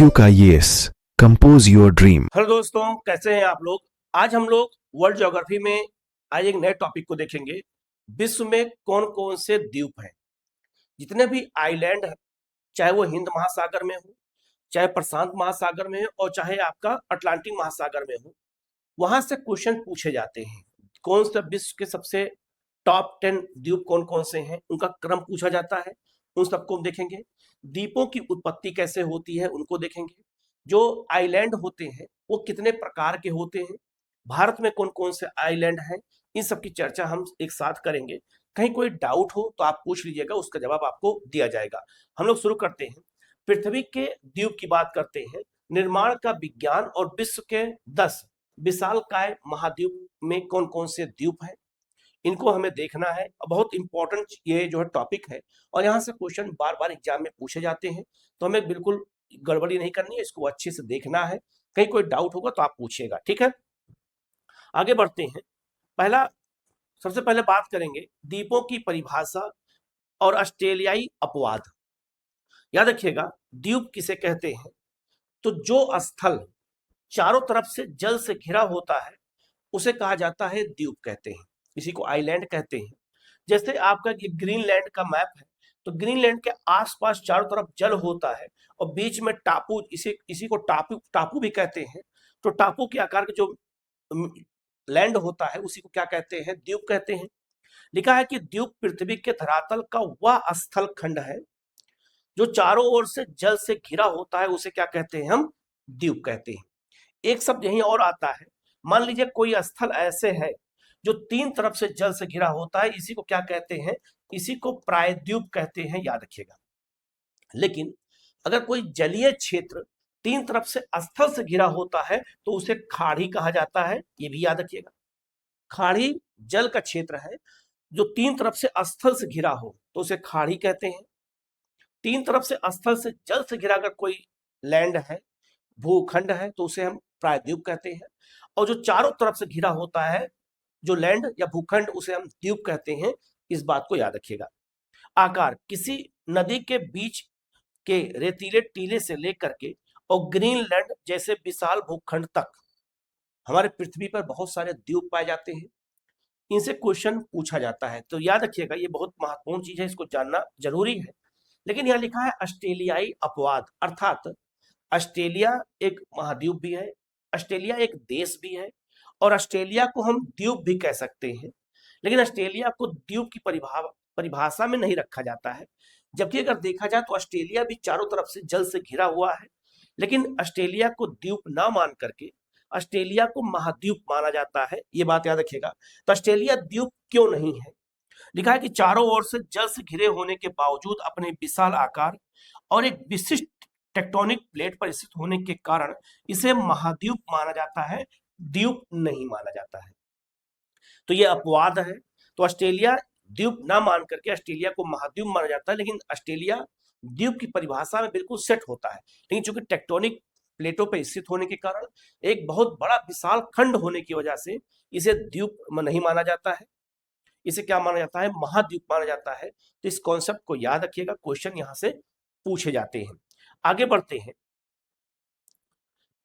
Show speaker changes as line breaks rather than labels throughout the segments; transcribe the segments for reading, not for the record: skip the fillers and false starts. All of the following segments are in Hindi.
IQ का yes compose your dream.
Hello दोस्तों, कैसे हैं आप लोग। आज हम लोग वर्ल्ड ज्योग्राफी में आज एक नए टॉपिक को देखेंगे। विश्व में कौन कौन से द्वीप हैं। जितने भी आइलैंड हैं, चाहे वो हिंद महासागर में हो, चाहे प्रशांत महासागर में हो और चाहे आपका अटलांटिक महासागर में हो, वहां से क्वेश्चन पूछे जाते हैं। कौन सा विश्व के सबसे टॉप 10 द्वीप कौन कौन से हैं, उनका क्रम पूछा जाता है, उन सबको हम देखेंगे। द्वीपों की उत्पत्ति कैसे होती है उनको देखेंगे। जो आइलैंड होते हैं वो कितने प्रकार के होते हैं, भारत में कौन कौन से आइलैंड हैं, इन सब की चर्चा हम एक साथ करेंगे। कहीं कोई डाउट हो तो आप पूछ लीजिएगा, उसका जवाब आपको दिया जाएगा। हम लोग शुरू करते हैं। पृथ्वी के द्वीप की बात करते हैं। निर्माण का विज्ञान और विश्व के 10 विशालकाय महाद्वीप में कौन कौन से द्वीप हैं, इनको हमें देखना है। बहुत इंपॉर्टेंट ये जो है टॉपिक है और यहाँ से क्वेश्चन बार बार एग्जाम में पूछे जाते हैं, तो हमें बिल्कुल गड़बड़ी नहीं करनी है, इसको अच्छे से देखना है। कहीं कोई डाउट होगा तो आप पूछिएगा, ठीक है। आगे बढ़ते हैं। सबसे पहले बात करेंगे द्वीपों की परिभाषा और ऑस्ट्रेलियाई अपवाद। याद रखिएगा, द्वीप किसे कहते हैं, तो जो स्थल चारों तरफ से जल से घिरा होता है उसे कहा जाता है द्वीप कहते हैं, इसी को आइलैंड कहते हैं। जैसे आपका ये ग्रीनलैंड का मैप है, तो ग्रीनलैंड के आसपास चारों तरफ जल होता है और बीच में टापू, इसी को टापू भी कहते हैं। तो टापू के आकार के जो लैंड होता है उसी को क्या कहते हैं, द्वीप कहते हैं। लिखा है कि द्वीप पृथ्वी के धरातल का वह स्थल खंड है जो चारों ओर से जल से घिरा होता है, उसे क्या कहते हैं, हम द्वीप कहते हैं। एक शब्द यहीं और आता है। मान लीजिए कोई स्थल ऐसे है जो 3 तरफ से जल से घिरा होता है, इसी को क्या कहते हैं, इसी को प्रायद्वीप कहते हैं, याद रखिएगा। लेकिन अगर कोई जलीय क्षेत्र 3 तरफ से स्थल से घिरा होता है तो उसे खाड़ी कहा जाता है, ये भी याद रखिएगा। खाड़ी जल का क्षेत्र है जो 3 तरफ से स्थल से घिरा हो तो उसे खाड़ी कहते हैं। 3 तरफ से स्थल से जल से घिरा अगर कोई लैंड है, भूखंड है, तो उसे हम प्रायद्वीप कहते हैं। और जो चारों तरफ से घिरा होता है जो लैंड या भूखंड, उसे हम द्वीप कहते हैं। इस बात को याद रखिएगा। आकार किसी नदी के बीच के रेतीले टीले से लेकर के और ग्रीनलैंड जैसे विशाल भूखंड तक हमारे पृथ्वी पर बहुत सारे द्वीप पाए जाते हैं। इनसे क्वेश्चन पूछा जाता है, तो याद रखिएगा ये बहुत महत्वपूर्ण चीज है, इसको जानना जरूरी है। लेकिन यहाँ लिखा है ऑस्ट्रेलियाई अपवाद, अर्थात ऑस्ट्रेलिया एक महाद्वीप भी है, ऑस्ट्रेलिया एक देश भी है और ऑस्ट्रेलिया को हम द्वीप भी कह सकते हैं। लेकिन ऑस्ट्रेलिया को द्वीप की परिभाषा में नहीं रखा जाता है। जबकि अगर देखा जाए तो ऑस्ट्रेलिया भी चारों तरफ से जल से घिरा हुआ है, लेकिन ऑस्ट्रेलिया को द्वीप ना मान करके ऑस्ट्रेलिया को महाद्वीप माना जाता है, ये बात याद रखिएगा। तो ऑस्ट्रेलिया द्वीप क्यों नहीं है, लिखा है कि चारों ओर से जल से घिरे होने के बावजूद अपने विशाल आकार और एक विशिष्ट टेक्टोनिक प्लेट पर स्थित होने के कारण इसे महाद्वीप माना जाता है, द्वीप नहीं माना जाता है। तो ये अपवाद है। तो ऑस्ट्रेलिया द्वीप ना मान करके ऑस्ट्रेलिया को महाद्वीप माना जाता है, लेकिन ऑस्ट्रेलिया द्वीप की परिभाषा में बिल्कुल सेट होता है। लेकिन चूंकि टेक्टोनिक प्लेटों पर स्थित होने के कारण, एक बहुत बड़ा विशाल खंड होने की वजह से इसे द्वीप नहीं माना जाता है, इसे क्या माना जाता है, महाद्वीप माना जाता है। तो इस कॉन्सेप्ट को याद रखिएगा, क्वेश्चन यहां से पूछे जाते हैं। आगे बढ़ते हैं।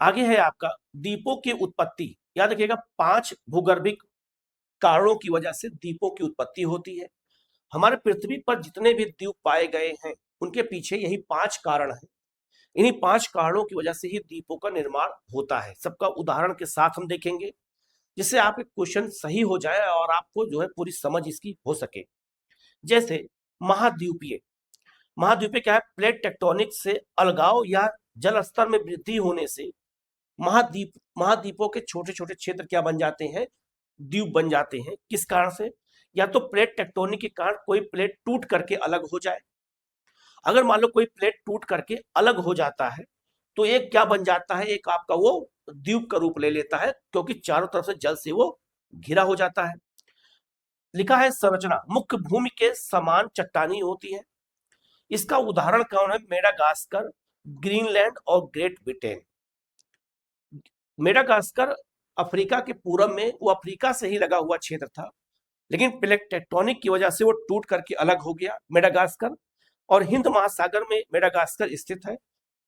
आगे है आपका द्वीपों की उत्पत्ति। याद रखिएगा 5 भूगर्भिक कारणों की वजह से द्वीपों की उत्पत्ति होती है। हमारे पृथ्वी पर जितने भी द्वीप पाए गए हैं उनके पीछे यही 5 कारण हैं। इन्हीं 5 कारणों की वजह से ही द्वीपों का निर्माण होता है। सबका उदाहरण के साथ हम देखेंगे, जिससे आपके क्वेश्चन सही हो जाए और आपको जो है पूरी समझ इसकी हो सके। जैसे महाद्वीपीय क्या है, प्लेट टेक्टोनिक से अलगाव या जल स्तर में वृद्धि होने से महाद्वीपों के छोटे छोटे क्षेत्र क्या बन जाते हैं, द्वीप बन जाते हैं। किस कारण से, या तो प्लेट टेक्टोनिक के कारण कोई प्लेट टूट करके अलग हो जाए। अगर मान लो कोई प्लेट टूट करके अलग हो जाता है तो एक क्या बन जाता है, एक आपका वो द्वीप का रूप ले लेता है, क्योंकि चारों तरफ से जल से वो घिरा हो जाता है। लिखा है संरचना मुख्य भूमि के समान चट्टानी होती है। इसका उदाहरण कौन है, मेडागास्कर, ग्रीनलैंड और ग्रेट ब्रिटेन। मेडागास्कर अफ्रीका के पूरब में, वो अफ्रीका से ही लगा हुआ क्षेत्र था, लेकिन प्लेट टेक्टोनिक की वजह से वो टूट करके अलग हो गया मेडागास्कर। और हिंद महासागर में मेडागास्कर स्थित है,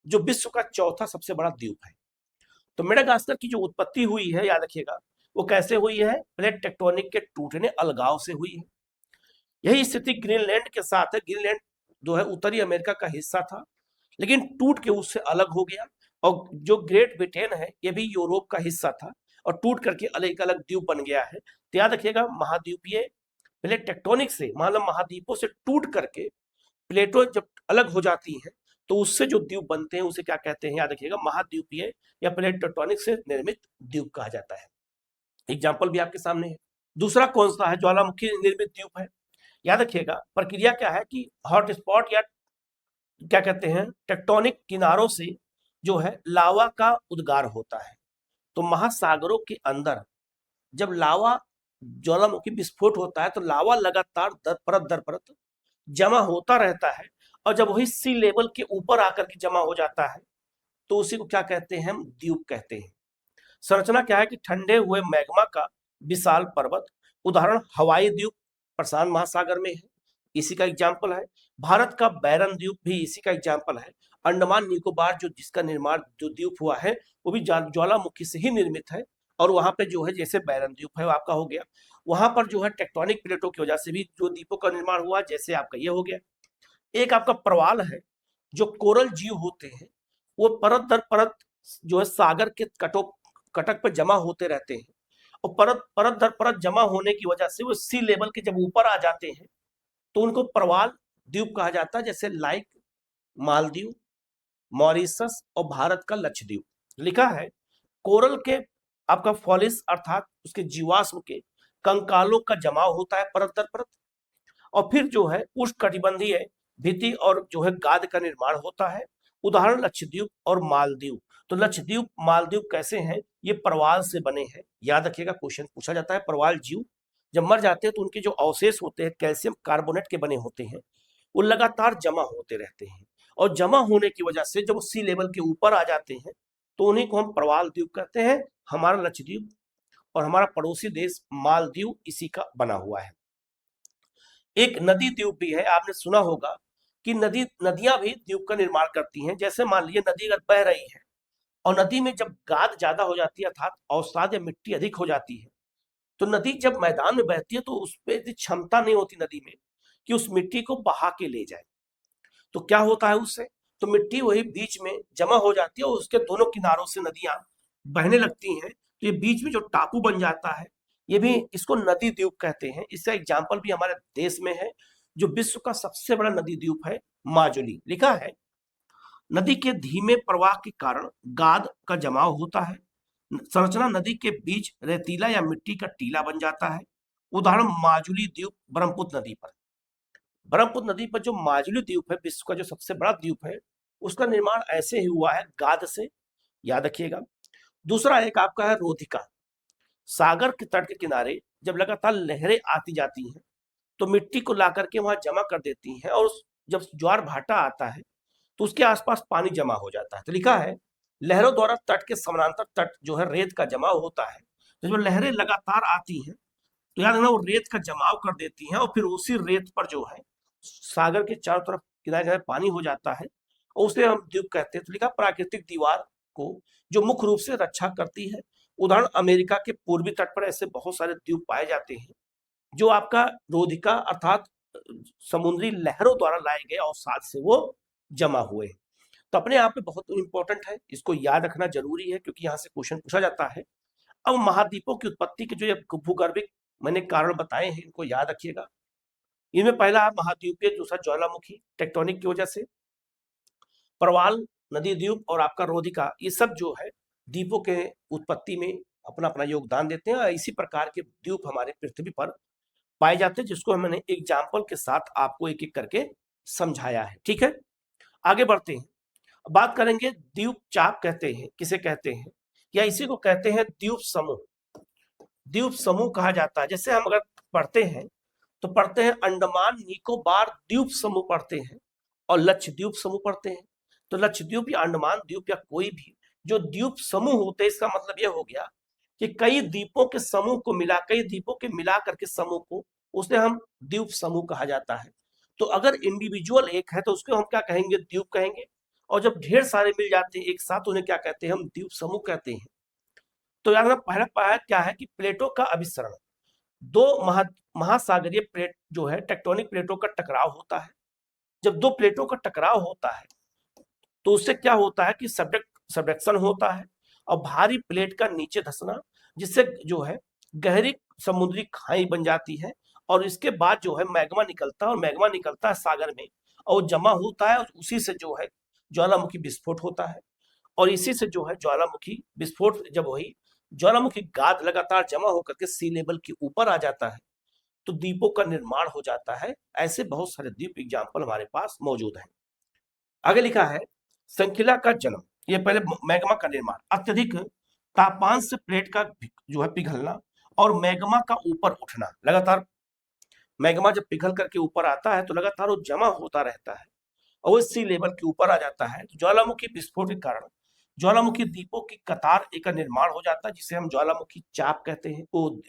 जो विश्व का चौथा सबसे बड़ा द्वीप है। तो मेडागास्कर की जो उत्पत्ति हुई है, याद रखिएगा, वो कैसे हुई है? प्लेट टेक्टोनिक के टूटने, अलगाव से हुई है। यही स्थिति ग्रीनलैंड के साथ है। ग्रीनलैंड जो है उत्तरी अमेरिका का हिस्सा था, लेकिन टूट के उससे अलग हो गया। और जो ग्रेट ब्रिटेन है, ये भी यूरोप का हिस्सा था और टूट करके अलग अलग द्वीप बन गया है। तो याद रखिएगा, महाद्वीपीय प्लेट टेक्टोनिक से, मतलब महाद्वीपों से टूट करके प्लेटों जब अलग हो जाती हैं, तो उससे जो द्वीप बनते हैं उसे क्या कहते हैं? याद रखिएगा, महाद्वीपीय या प्लेट टेक्टोनिक से निर्मित द्वीप कहा जाता है। एग्जाम्पल भी आपके सामने है। दूसरा कौन सा है? ज्वालामुखी निर्मित द्वीप है। याद रखिएगा, प्रक्रिया क्या है कि हॉटस्पॉट या क्या कहते हैं, टेक्टोनिक किनारों से जो है लावा का उद्गार होता है। तो महासागरों के अंदर जब लावा ज्वालामुखी विस्फोट होता है, तो लावा लगातार दर परत जमा होता रहता है, और जब वही सी लेवल के ऊपर आकर के जमा हो जाता है, तो उसी को क्या कहते हैं? हम द्वीप कहते हैं। संरचना क्या है कि ठंडे हुए मैग्मा का विशाल पर्वत, उदाहरण हवाई द्वीप प्रशांत महासागर में है, इसी का एग्जाम्पल है। भारत का बैरन द्वीप भी इसी का एग्जाम्पल है। अंडमान निकोबार जो जिसका निर्माण जो द्वीप हुआ है, वो भी ज्वालामुखी से ही निर्मित है। और वहां पे जो है, जैसे बैरन द्वीप है वो आपका हो गया, वहां पर जो है टेक्टोनिक प्लेटों की वजह से भी जो द्वीपों का निर्माण हुआ, जैसे आपका ये हो गया। एक आपका प्रवाल है। जो कोरल जीव होते हैं, वो परत दर परत जो है सागर के कटक पर जमा होते रहते हैं, और परत परत दर परत जमा होने की वजह से वो सी लेवल के जब ऊपर आ जाते हैं, तो उनको प्रवाल द्वीप कहा जाता है। जैसे लाइक मालदीव, मॉरिशस और भारत का लक्षद्वीप। लिखा है, कोरल के आपका फॉलिस अर्थात उसके जीवाश्म के कंकालों का जमाव होता है परत दर परत, और फिर जो है उष्णकटिबंधीय भित्ति और जो है गाद का निर्माण होता है। उदाहरण लक्षद्वीप और मालदीव। तो लक्षद्वीप मालदीव कैसे हैं? ये प्रवाल से बने हैं। याद रखिएगा, क्वेश्चन पूछा जाता है। प्रवाल जीव जब मर जाते हैं तो उनके जो अवशेष होते हैं कैल्शियम कार्बोनेट के बने होते हैं, वो लगातार जमा होते रहते हैं, और जमा होने की वजह से जब वो सी लेवल के ऊपर आ जाते हैं, तो उन्हीं को हम प्रवाल द्वीप कहते हैं। हमारा लक्षद्वीप और हमारा पड़ोसी देश मालदीव इसी का बना हुआ है। एक नदी द्वीप भी है। आपने सुना होगा कि नदियां भी द्वीप का निर्माण करती हैं। जैसे मान लीजिए नदी अगर बह रही है, और नदी में जब गाद ज्यादा हो जाती है, अर्थात अवसाद या मिट्टी अधिक हो जाती है, तो नदी जब मैदान में बहती है, तो उस पर इतनी क्षमता नहीं होती नदी में कि उस मिट्टी को बहा के ले जाए। तो क्या होता है उससे? तो मिट्टी वही बीच में जमा हो जाती है, और उसके दोनों किनारों से नदियां बहने लगती हैं। तो ये बीच में जो टापू बन जाता है, ये भी इसको नदी द्वीप कहते हैं। इसका एग्जाम्पल भी हमारे देश में है। जो विश्व का सबसे बड़ा नदी द्वीप है, माजुली। लिखा है, नदी के धीमे प्रवाह के कारण गाद का जमाव होता है। संरचना नदी के बीच रेतीला या मिट्टी का टीला बन जाता है। उदाहरण माजुली द्वीप ब्रह्मपुत्र नदी पर। ब्रह्मपुत्र नदी पर जो माजुली द्वीप है, विश्व का जो सबसे बड़ा द्वीप है, उसका निर्माण ऐसे ही हुआ है, गाद से। याद रखिएगा। दूसरा एक आपका है रोधिका। सागर के तट के किनारे जब लगातार लहरें आती जाती हैं, तो मिट्टी को ला करके वहां जमा कर देती हैं, और जब ज्वार भाटा आता है, तो उसके आसपास पानी जमा हो जाता है। तो लिखा है, लहरों द्वारा तट के समानांतर तट जो है रेत का जमाव होता है। जब लहरें लगातार आती हैं, तो याद रखना, वो रेत का जमाव कर देती हैं, और फिर उसी रेत पर जो है सागर के चारों तरफ किनारे किनारे पानी हो जाता है, और उसे हम द्वीप कहते हैं। तो लिखा, प्राकृतिक दीवार को जो मुख्य रूप से रक्षा करती है। उदाहरण अमेरिका के पूर्वी तट पर ऐसे बहुत सारे द्वीप पाए जाते हैं, जो आपका रोधिका अर्थात समुद्री लहरों द्वारा लाए गए अवसाद से वो जमा हुए। तो अपने आप में बहुत इंपॉर्टेंट है, इसको याद रखना जरूरी है, क्योंकि यहाँ से क्वेश्चन पूछा जाता है। अब महाद्वीपों की उत्पत्ति के जो ये भूगर्भिक मैंने कारण बताए हैं, इनको याद रखिएगा। इनमें पहला महाद्वीपीय, दूसरा ज्वालामुखी टेक्टोनिक की वजह से, प्रवाल नदी द्वीप और आपका रोधिका, ये सब जो है द्वीपों के उत्पत्ति में अपना अपना योगदान देते हैं। इसी प्रकार के द्वीप हमारे पृथ्वी पर पाए जाते हैं, जिसको मैंने एग्जाम्पल के साथ आपको एक एक करके समझाया है। ठीक है, आगे बढ़ते हैं। बात करेंगे द्वीप चाप कहते हैं, किसे कहते हैं, या इसी को कहते हैं द्वीप समूह। द्वीप समूह कहा जाता है। जैसे हम अगर पढ़ते हैं, तो पढ़ते हैं अंडमान निकोबार द्वीप समूह पढ़ते हैं, और लक्षद्वीप समूह पढ़ते हैं। तो लक्षद्वीप या अंडमान द्वीप या कोई भी जो द्वीप समूह होते हैं, इसका मतलब यह हो गया कि कई द्वीपों के समूह को मिला, कई द्वीपों के मिला करके समूह को, उसे हम द्वीप समूह कहा जाता है। तो अगर इंडिविजुअल एक है, तो उसको हम क्या कहेंगे? द्वीप कहेंगे। और जब ढेर सारे मिल जाते हैं एक साथ उन्हें क्या कहते हैं, हम द्वीप समूह कहते हैं। तो याद रखना पहला पाया क्या है कि प्लेटों का अभिसरण, दो महासागरीय प्लेट जो है टेक्टोनिक प्लेटों का टकराव होता है। जब दो प्लेटों का टकराव होता है तो उससे क्या होता है कि सबडक्शन होता है और भारी प्लेट का नीचे धंसना, जिससे जो है गहरी समुद्री खाई बन जाती है और इसके बाद जो है मैग्मा निकलता है और मैग्मा निकलता है सागर में और जमा होता है और उसी से जो है ज्वालामुखी विस्फोट होता है। और इसी से जो है ज्वालामुखी विस्फोट जब वही ज्वालामुखी गाद लगातार जमा होकर के सी लेवल के ऊपर आ जाता है तो द्वीपों का निर्माण हो जाता है। ऐसे बहुत सारे द्वीप एग्जाम्पल हमारे पास मौजूद हैं। आगे लिखा है संखिला का जन्म। ये पहले मैग्मा का निर्माण, अत्यधिक तापमान से प्लेट का जो है पिघलना और मैग्मा का ऊपर उठना। लगातार मैग्मा जब पिघल करके ऊपर आता है तो लगातार वो जमा होता रहता है और वो सी लेवल के ऊपर आ जाता है। ज्वालामुखी विस्फोट के कारण ज्वालामुखी द्वीपों की कतार एक का निर्माण हो जाता है जिसे हम ज्वालामुखी चाप कहते हैं, वो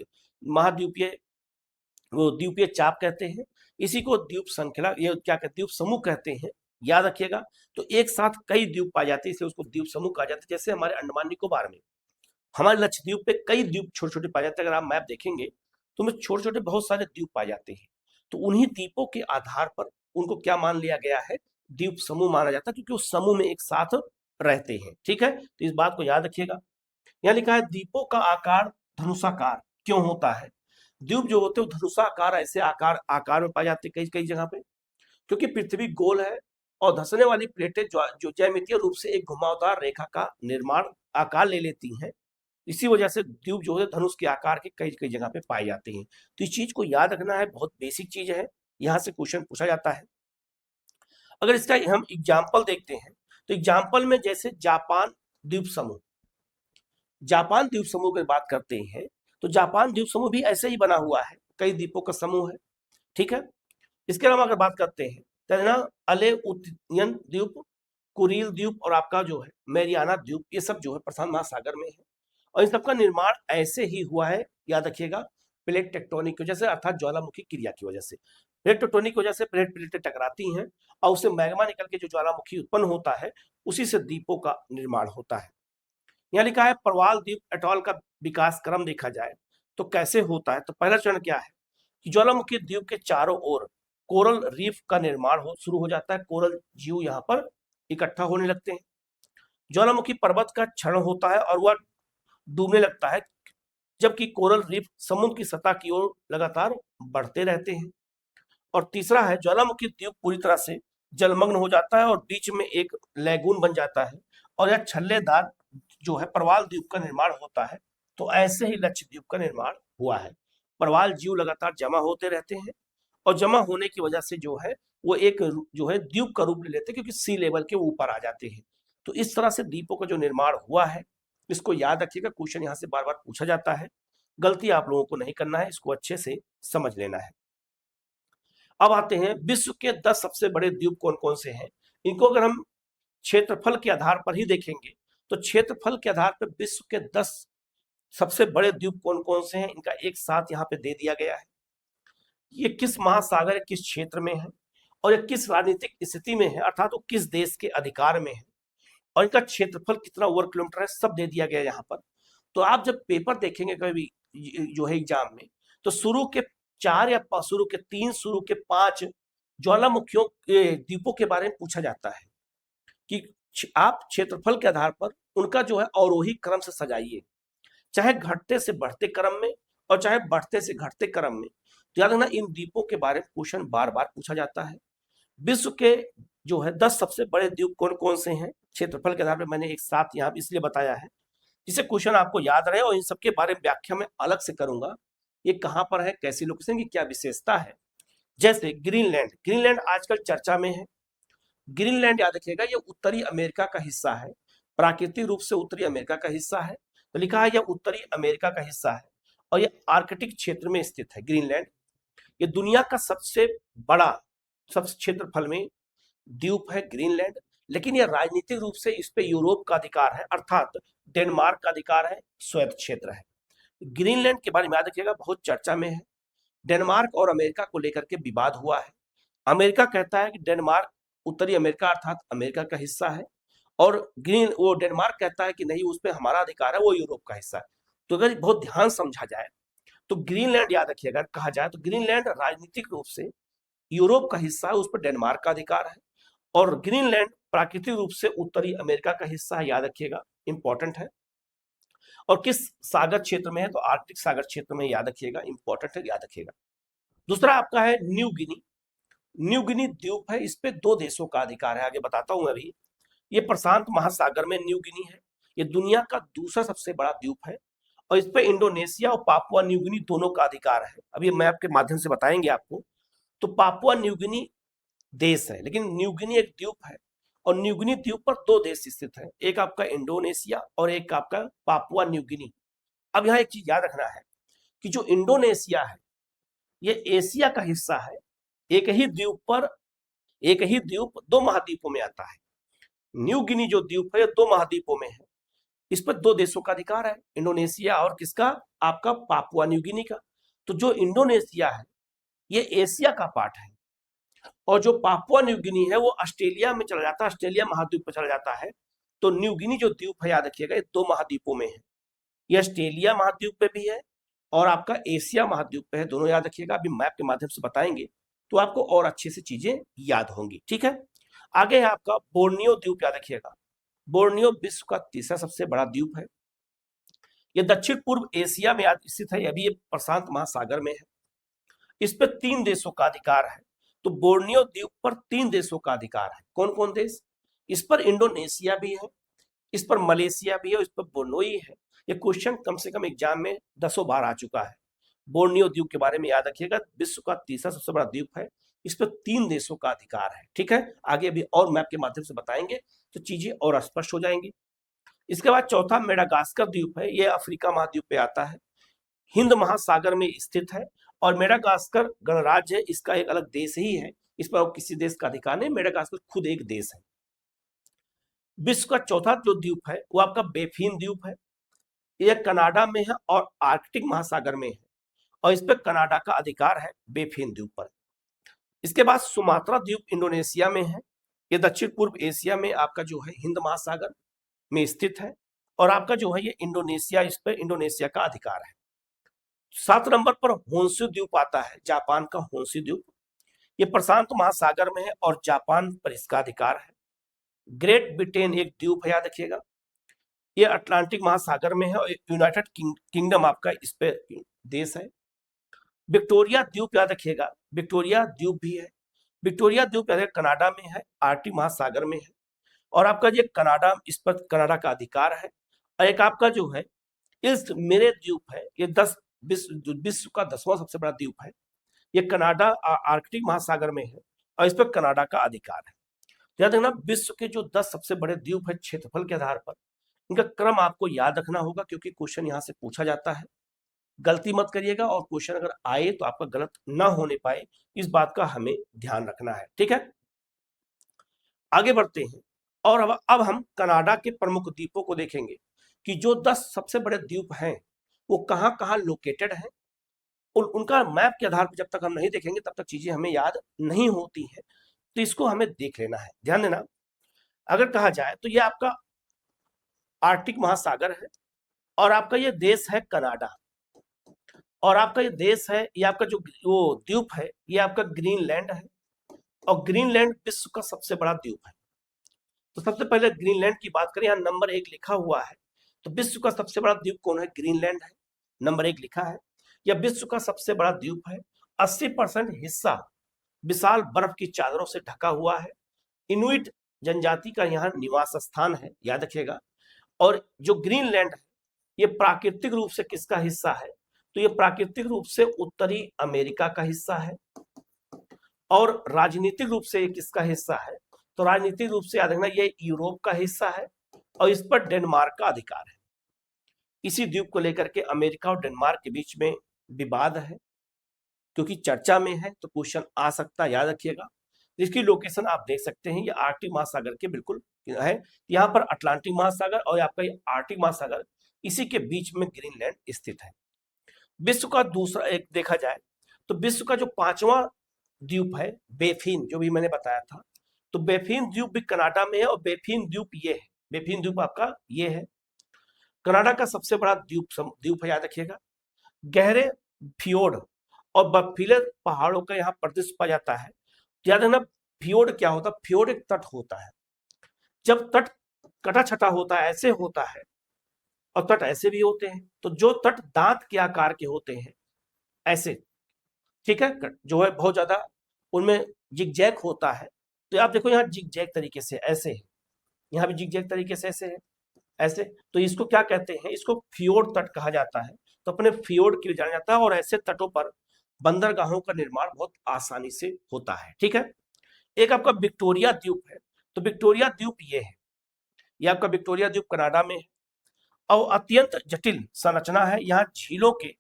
महाद्वीपीय वो द्वीपीय चाप कहते हैं। इसी को द्वीप श्रृंखला, ये क्या कहते हैं, द्वीप समूह कहते हैं। याद रखिएगा। तो एक साथ कई द्वीप पाए जाते हैं इसलिए उसको द्वीप समूह कहा जाता है। जैसे हमारे अंडमान निकोबार में, हमारे लक्षद्वीप पे कई द्वीप छोटे छोटे पाए जाते हैं। अगर आप मैप देखेंगे तो उसमें छोटे छोटे बहुत सारे द्वीप पाए जाते हैं। तो उन्हीं द्वीपों के आधार पर उनको क्या मान लिया गया है, द्वीप समूह माना जाता है, क्योंकि उस समूह में एक साथ रहते हैं। ठीक है, तो इस बात को याद रखिएगा। यहाँ लिखा है द्वीपों का आकार धनुषाकार क्यों होता है। द्वीप जो होते हैं वो धनुषाकार ऐसे आकार में पाए जाते हैं कई कई जगह पे, क्योंकि पृथ्वी गोल है और धंसने वाली प्लेटें जो ज्यामितीय रूप से एक घुमावदार रेखा का निर्माण आकार ले लेती हैं। इसी वजह से द्वीप जो है धनुष के आकार के कई कई जगह पे पाए जाते हैं। तो इस चीज को याद रखना है, बहुत बेसिक चीज है, यहाँ से क्वेश्चन पूछा जाता है। अगर इसका हम एग्जाम्पल देखते हैं तो एग्जाम्पल में जैसे जापान द्वीप समूह, जापान द्वीप समूह की बात करते हैं तो जापान द्वीप समूह भी ऐसे ही बना हुआ है, कई द्वीपों का समूह है। ठीक है, इसके अलावा अगर बात करते हैं तेना अलेउतियन द्वीप, कुरिल द्वीप और आपका जो है मैरियाना द्वीप, ये सब जो है प्रशांत महासागर में है और इन सबका निर्माण ऐसे ही हुआ है। याद रखिएगा, प्लेट टेक्टोनिक की वजह से, अर्थात ज्वालामुखी क्रिया की वजह से। प्लेट टेक्टोनिक की वजह से प्लेटें टकराती हैं और उससे मैग्मा निकल के जो ज्वालामुखी उत्पन्न होता है उसी से द्वीपों का निर्माण होता है। यहाँ लिखा है प्रवाल द्वीप एटॉल का विकास क्रम देखा जाए तो कैसे होता है। तो पहला चरण क्या है कि ज्वालामुखी द्वीप के चारों ओर कोरल रीफ का निर्माण शुरू हो जाता है। कोरल जीव यहाँ पर इकट्ठा होने लगते हैं। ज्वालामुखी पर्वत का क्षरण होता है और वह डूबने लगता है, जबकि कोरल रीफ समुद्र की सतह की ओर लगातार बढ़ते रहते हैं। और तीसरा है ज्वालामुखी द्वीप पूरी तरह से जलमग्न हो जाता है और बीच में एक लैगून बन जाता है और यह छल्लेदार जो है प्रवाल द्वीप का निर्माण होता है। तो ऐसे ही लक्षद्वीप का निर्माण हुआ है। प्रवाल जीव लगातार जमा होते रहते हैं और जमा होने की वजह से जो है वो एक जो है द्वीप का रूप ले लेते हैं, क्योंकि सी लेवल के ऊपर आ जाते हैं। तो इस तरह से द्वीपों का जो निर्माण हुआ है इसको याद रखिएगा, क्वेश्चन यहाँ से बार बार पूछा जाता है। गलती आप लोगों को नहीं करना है, इसको अच्छे से समझ लेना है। अब आते हैं विश्व के 10 सबसे बड़े द्वीप कौन कौन से हैं। इनको अगर हम क्षेत्रफल के आधार पर ही देखेंगे तो क्षेत्रफल के आधार पर विश्व के 10 सबसे बड़े द्वीप कौन कौन से हैं इनका एक साथ यहाँ पे दे दिया गया है। ये किस महासागर या किस क्षेत्र में है और ये किस राजनीतिक स्थिति में है, अर्थात वो किस देश के अधिकार में है और इनका क्षेत्रफल कितना वर्ग किलोमीटर है, सब दे दिया गया यहाँ पर। तो आप जब पेपर देखेंगे कभी जो है एग्जाम में, तो शुरू के 4 या शुरू के 3, शुरू के 5 ज्वालामुखियों द्वीपों के बारे में पूछा जाता है कि आप क्षेत्रफल के आधार पर उनका जो है अवरोही क्रम से सजाइए, चाहे घटते से बढ़ते क्रम में और चाहे बढ़ते से घटते क्रम में। तो याद रखना इन द्वीपों के बारे में क्वेश्चन बार बार पूछा जाता है। विश्व के जो है 10 सबसे बड़े द्वीप कौन कौन से हैं क्षेत्रफल के आधार पर मैंने एक साथ यहाँ इसलिए बताया है जिससे क्वेश्चन आपको याद रहे, और इन सबके बारे में व्याख्या मैं अलग से करूंगा। ये कहाँ पर है, कैसी लोकेशन की क्या विशेषता है। जैसे ग्रीनलैंड, ग्रीनलैंड आजकल चर्चा में है। ग्रीनलैंड याद रखिएगा ये उत्तरी अमेरिका का हिस्सा है, प्राकृतिक रूप से उत्तरी अमेरिका का हिस्सा है। तो लिखा है यह उत्तरी अमेरिका का हिस्सा है और यह आर्कटिक क्षेत्र में स्थित है। ग्रीनलैंड ये दुनिया का सबसे बड़ा, सबसे क्षेत्रफल में द्वीप है ग्रीनलैंड, लेकिन यह राजनीतिक रूप से इस पे यूरोप का अधिकार है, अर्थात डेनमार्क का अधिकार है, स्वायत्त क्षेत्र है। ग्रीनलैंड के बारे में याद रखिएगा बहुत चर्चा में है। डेनमार्क और अमेरिका को लेकर के विवाद हुआ है। अमेरिका कहता है कि डेनमार्क उत्तरी अमेरिका अर्थात अमेरिका का हिस्सा है, और वो डेनमार्क कहता है कि नहीं, उस पर हमारा अधिकार है, वो यूरोप का हिस्सा है। तो अगर बहुत ध्यान समझा जाए तो ग्रीनलैंड याद रखिएगा, अगर कहा जाए तो ग्रीनलैंड राजनीतिक रूप से यूरोप का हिस्सा है, उस पर डेनमार्क का अधिकार है, और ग्रीनलैंड प्राकृतिक रूप से उत्तरी अमेरिका का हिस्सा है, याद रखिएगा, इंपॉर्टेंट है। और किस सागर क्षेत्र में है, तो आर्कटिक सागर क्षेत्र में, याद रखिएगा, इंपॉर्टेंट है, याद रखिएगा। दूसरा आपका है न्यू गिनी। न्यू गिनी द्वीप है, इस पे 2 देशों का अधिकार है, आगे बताता हूं अभी। ये प्रशांत महासागर में न्यू गिनी है, ये दुनिया का दूसरा सबसे बड़ा द्वीप है, और इस पे इंडोनेशिया और पापुआ न्यू गिनी दोनों का अधिकार है। अभी मैप के माध्यम से बताएंगे आपको। तो पापुआ न्यू गिनी देश है, लेकिन न्यू गिनी एक द्वीप है, और न्यू गिनी द्वीप पर 2 देश स्थित हैं, एक आपका इंडोनेशिया और एक आपका पापुआ न्यू गिनी। अब यहाँ एक चीज याद रखना है कि जो इंडोनेशिया है ये एशिया का हिस्सा है, एक ही द्वीप 2 महाद्वीपों में आता है। न्यू गिनी जो द्वीप है 2 महाद्वीपों में है, इस पर 2 देशों का अधिकार है, इंडोनेशिया और किसका, आपका पापुआ न्यू गिनी का। तो जो इंडोनेशिया है ये एशिया का पार्ट है, और जो पापुआ न्यू गिनी है वो ऑस्ट्रेलिया में चला जाता है, ऑस्ट्रेलिया महाद्वीप पर चला जाता है। तो न्यू गिनी जो द्वीप है, याद रखिएगा, ये 2 महाद्वीपों में है, ये ऑस्ट्रेलिया महाद्वीप पे भी है और आपका एशिया महाद्वीप पे है, दोनों याद रखिएगा। अभी मैप के माध्यम से बताएंगे तो आपको और अच्छे से चीजें याद होंगी, ठीक है। आगे है आपका बोर्नियो द्वीप, याद रखिएगा, बोर्नियो विश्व का तीसरा सबसे बड़ा द्वीप है, ये दक्षिण पूर्व एशिया में स्थित है, अभी ये प्रशांत महासागर में है। इस पर 3 देशों का अधिकार है। तो बोर्नियो द्वीप पर 3 देशों का अधिकार है। कौन कौन देश, इस पर इंडोनेशिया भी है, इस पर मलेशिया भी है, और इस पर बोर्नोई है। ये क्वेश्चन कम से कम एग्जाम में 10 बार आ चुका है। बोर्नियो द्वीप के बारे में याद रखिएगा, विश्व का तीसरा सबसे बड़ा द्वीप है, इस पर 3 देशों का अधिकार है, ठीक है। आगे अभी और मैप के माध्यम से बताएंगे तो चीजें और स्पष्ट हो जाएंगी। इसके बाद चौथा मेडागास्कर द्वीप है, ये अफ्रीका महाद्वीप पे आता है, हिंद महासागर में स्थित है, और मेडागास्कर गणराज्य है, इसका एक अलग देश ही है, इस पर किसी देश का अधिकार नहीं, मेडागास्कर खुद एक देश है। विश्व का चौथा जो द्वीप है वो आपका बेफिन द्वीप है, यह कनाडा में है और आर्कटिक महासागर में है, और इस पर कनाडा का अधिकार है बेफिन द्वीप पर। इसके बाद सुमात्रा द्वीप इंडोनेशिया में है, ये दक्षिण पूर्व एशिया में आपका जो है हिंद महासागर में स्थित है, और आपका जो है ये इंडोनेशिया, इस पर इंडोनेशिया का अधिकार है। 7 नंबर पर होन्शु द्वीप आता है, जापान का होन्शु द्वीप, ये प्रशांत महासागर में है और जापान पर इसका अधिकार है। ग्रेट ब्रिटेन एक द्वीप है, याद रखिएगा, ये अटलांटिक महासागर में है, और यूनाइटेड किंगडम आपका इस पे देश है। विक्टोरिया द्वीप याद रखिएगा, विक्टोरिया द्वीप भी है, विक्टोरिया द्वीप याद कनाडा में है, आर्कटिक महासागर में है, और आपका ये कनाडा, इस पर कनाडा का अधिकार है। और एक आपका जो है ईस्ट मेरे द्वीप है, ये 10 विश्व का 10वां सबसे बड़ा द्वीप है, ये कनाडा आर्कटिक महासागर में है, और इस पर कनाडा का अधिकार है। याद रखना, विश्व के जो 10 सबसे बड़े द्वीप है क्षेत्रफल के आधार पर, इनका क्रम आपको याद रखना होगा, क्योंकि क्वेश्चन यहाँ से पूछा जाता है। गलती मत करिएगा, और क्वेश्चन अगर आए तो आपका गलत ना होने पाए, इस बात का हमें ध्यान रखना है, ठीक है। आगे बढ़ते हैं, और अब हम कनाडा के प्रमुख द्वीपों को देखेंगे कि जो 10 सबसे बड़े द्वीप हैं वो कहाँ कहाँ लोकेटेड हैं। उनका मैप के आधार पर जब तक हम नहीं देखेंगे तब तक चीजें हमें याद नहीं होती हैं, तो इसको हमें देख लेना है, ध्यान देना। अगर कहा जाए तो ये आपका आर्कटिक महासागर है, और आपका ये देश है कनाडा, और आपका ये देश है, ये आपका जो वो द्वीप है ये आपका ग्रीनलैंड है, और ग्रीनलैंड विश्व का सबसे बड़ा द्वीप है। तो सबसे पहले ग्रीनलैंड की बात करें, यहाँ नंबर 1 लिखा हुआ है, तो विश्व का सबसे बड़ा द्वीप कौन है, ग्रीनलैंड है, नंबर 1 लिखा है। यह विश्व का सबसे बड़ा द्वीप है, 80% हिस्सा विशाल बर्फ की चादरों से ढका हुआ है, इनुइट जनजाति का यहाँ निवास स्थान है, याद रखिएगा। और जो ग्रीनलैंड है ये प्राकृतिक रूप से किसका हिस्सा है, तो ये प्राकृतिक रूप से उत्तरी अमेरिका का हिस्सा है, और राजनीतिक रूप से ये किसका हिस्सा है, तो राजनीतिक रूप से याद रखना ये यूरोप का हिस्सा है, और इस पर डेनमार्क का अधिकार है। इसी द्वीप को लेकर के अमेरिका और डेनमार्क के बीच में विवाद है, क्योंकि चर्चा में है, तो क्वेश्चन आ सकता है, याद रखिएगा। इसकी लोकेशन आप देख सकते हैं, ये आर्कटिक महासागर के बिल्कुल है, यहाँ पर अटलांटिक महासागर और आपका ये आर्कटिक महासागर, इसी के बीच में ग्रीनलैंड स्थित है। विश्व का दूसरा एक देखा जाए तो विश्व का जो 5वां द्वीप है बेफिन, जो भी मैंने बताया था, तो बेफिन द्वीप भी कनाडा में है और बेफिन द्वीप ये है, बेफिन द्वीप आपका ये है, कनाडा का सबसे बड़ा द्वीप है, याद रखिएगा। गहरे फियोर्ड और बर्फीले पहाड़ों का यहाँ प्रदेश पाया जाता है। याद रखना, फियोर्ड क्या होता है? फियोर्ड एक तट होता है। जब तट कटा छटा होता है, ऐसे होता है, और तट ऐसे भी होते हैं, तो जो तट दांत के आकार के होते हैं ऐसे, ठीक है, जो है बहुत ज्यादा उनमें जिगजैग होता है। तो आप देखो यहाँ जिगजैग तरीके से ऐसे है, यहाँ भी जिगजैग तरीके से ऐसे है, ऐसे, तो इसको क्या कहते हैं? इसको फियोर्ड तट कहा जाता है। तो अपने फियोर्ड के लिए जाना जाता है, और ऐसे तटों पर बंदरगाहों का निर्माण बहुत आसानी से होता है, ठीक है। एक आपका विक्टोरिया द्वीप है, तो विक्टोरिया द्वीप ये है, ये आपका विक्टोरिया द्वीप कनाडा में है, और अत्यंत जटिल संरचना है। यहाँ झीलों के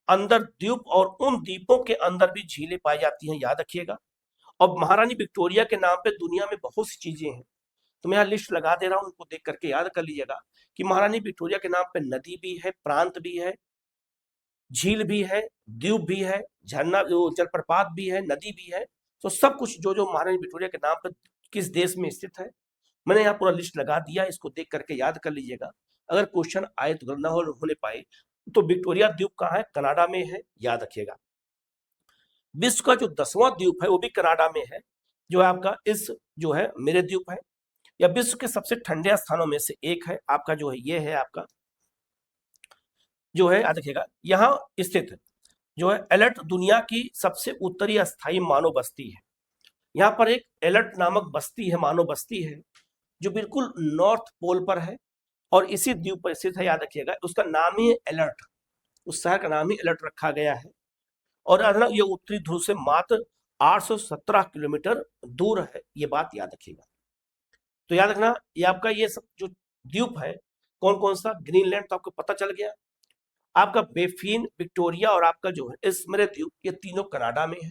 अंदर द्वीप और उन द्वीपों के अंदर भी झीलें पाई जाती हैं, याद रखिएगा। और महारानी विक्टोरिया के नाम पे दुनिया में बहुत सी चीजें हैं, तो मैं यहाँ लिस्ट लगा दे रहा हूँ, उनको देख करके याद कर लीजिएगा कि महारानी विक्टोरिया के नाम पे नदी भी है, प्रांत भी है, झील भी है, द्वीप भी है, झरना जलप्रपात भी है, नदी भी है। तो सब कुछ जो जो महारानी विक्टोरिया के नाम पर किस देश में स्थित है, मैंने यहाँ पूरा लिस्ट लगा दिया, इसको देख करके याद कर लीजिएगा। अगर क्वेश्चन आए तो गलत ना होने पाए, तो विक्टोरिया द्वीप कहाँ है? कनाडा में है, याद रखिएगा। विश्व का जो 10वां द्वीप है वो भी कनाडा में है, जो है आपका इस जो है मेरे द्वीप है, या विश्व के सबसे ठंडे स्थानों में से एक है आपका, जो है ये है आपका, जो है याद रखिएगा। यहाँ स्थित जो है एलर्ट दुनिया की सबसे उत्तरी अस्थायी मानव बस्ती है। यहाँ पर एक एलर्ट नामक बस्ती है, मानव बस्ती है, जो बिल्कुल नॉर्थ पोल पर है और इसी द्वीप पर स्थित है, याद रखिएगा। उसका नाम ही है एलर्ट, उस शहर का नाम ही एलर्ट रखा गया है। और ये उत्तरी ध्रुव से मात्र 817 किलोमीटर दूर है, ये बात याद रखिएगा। तो याद रखना, ये आपका ये सब जो द्वीप है, कौन कौन सा? ग्रीनलैंड तो आपको पता चल गया, आपका बेफिन, विक्टोरिया और आपका जो है स्मृत द्वीप, ये तीनों कनाडा में है।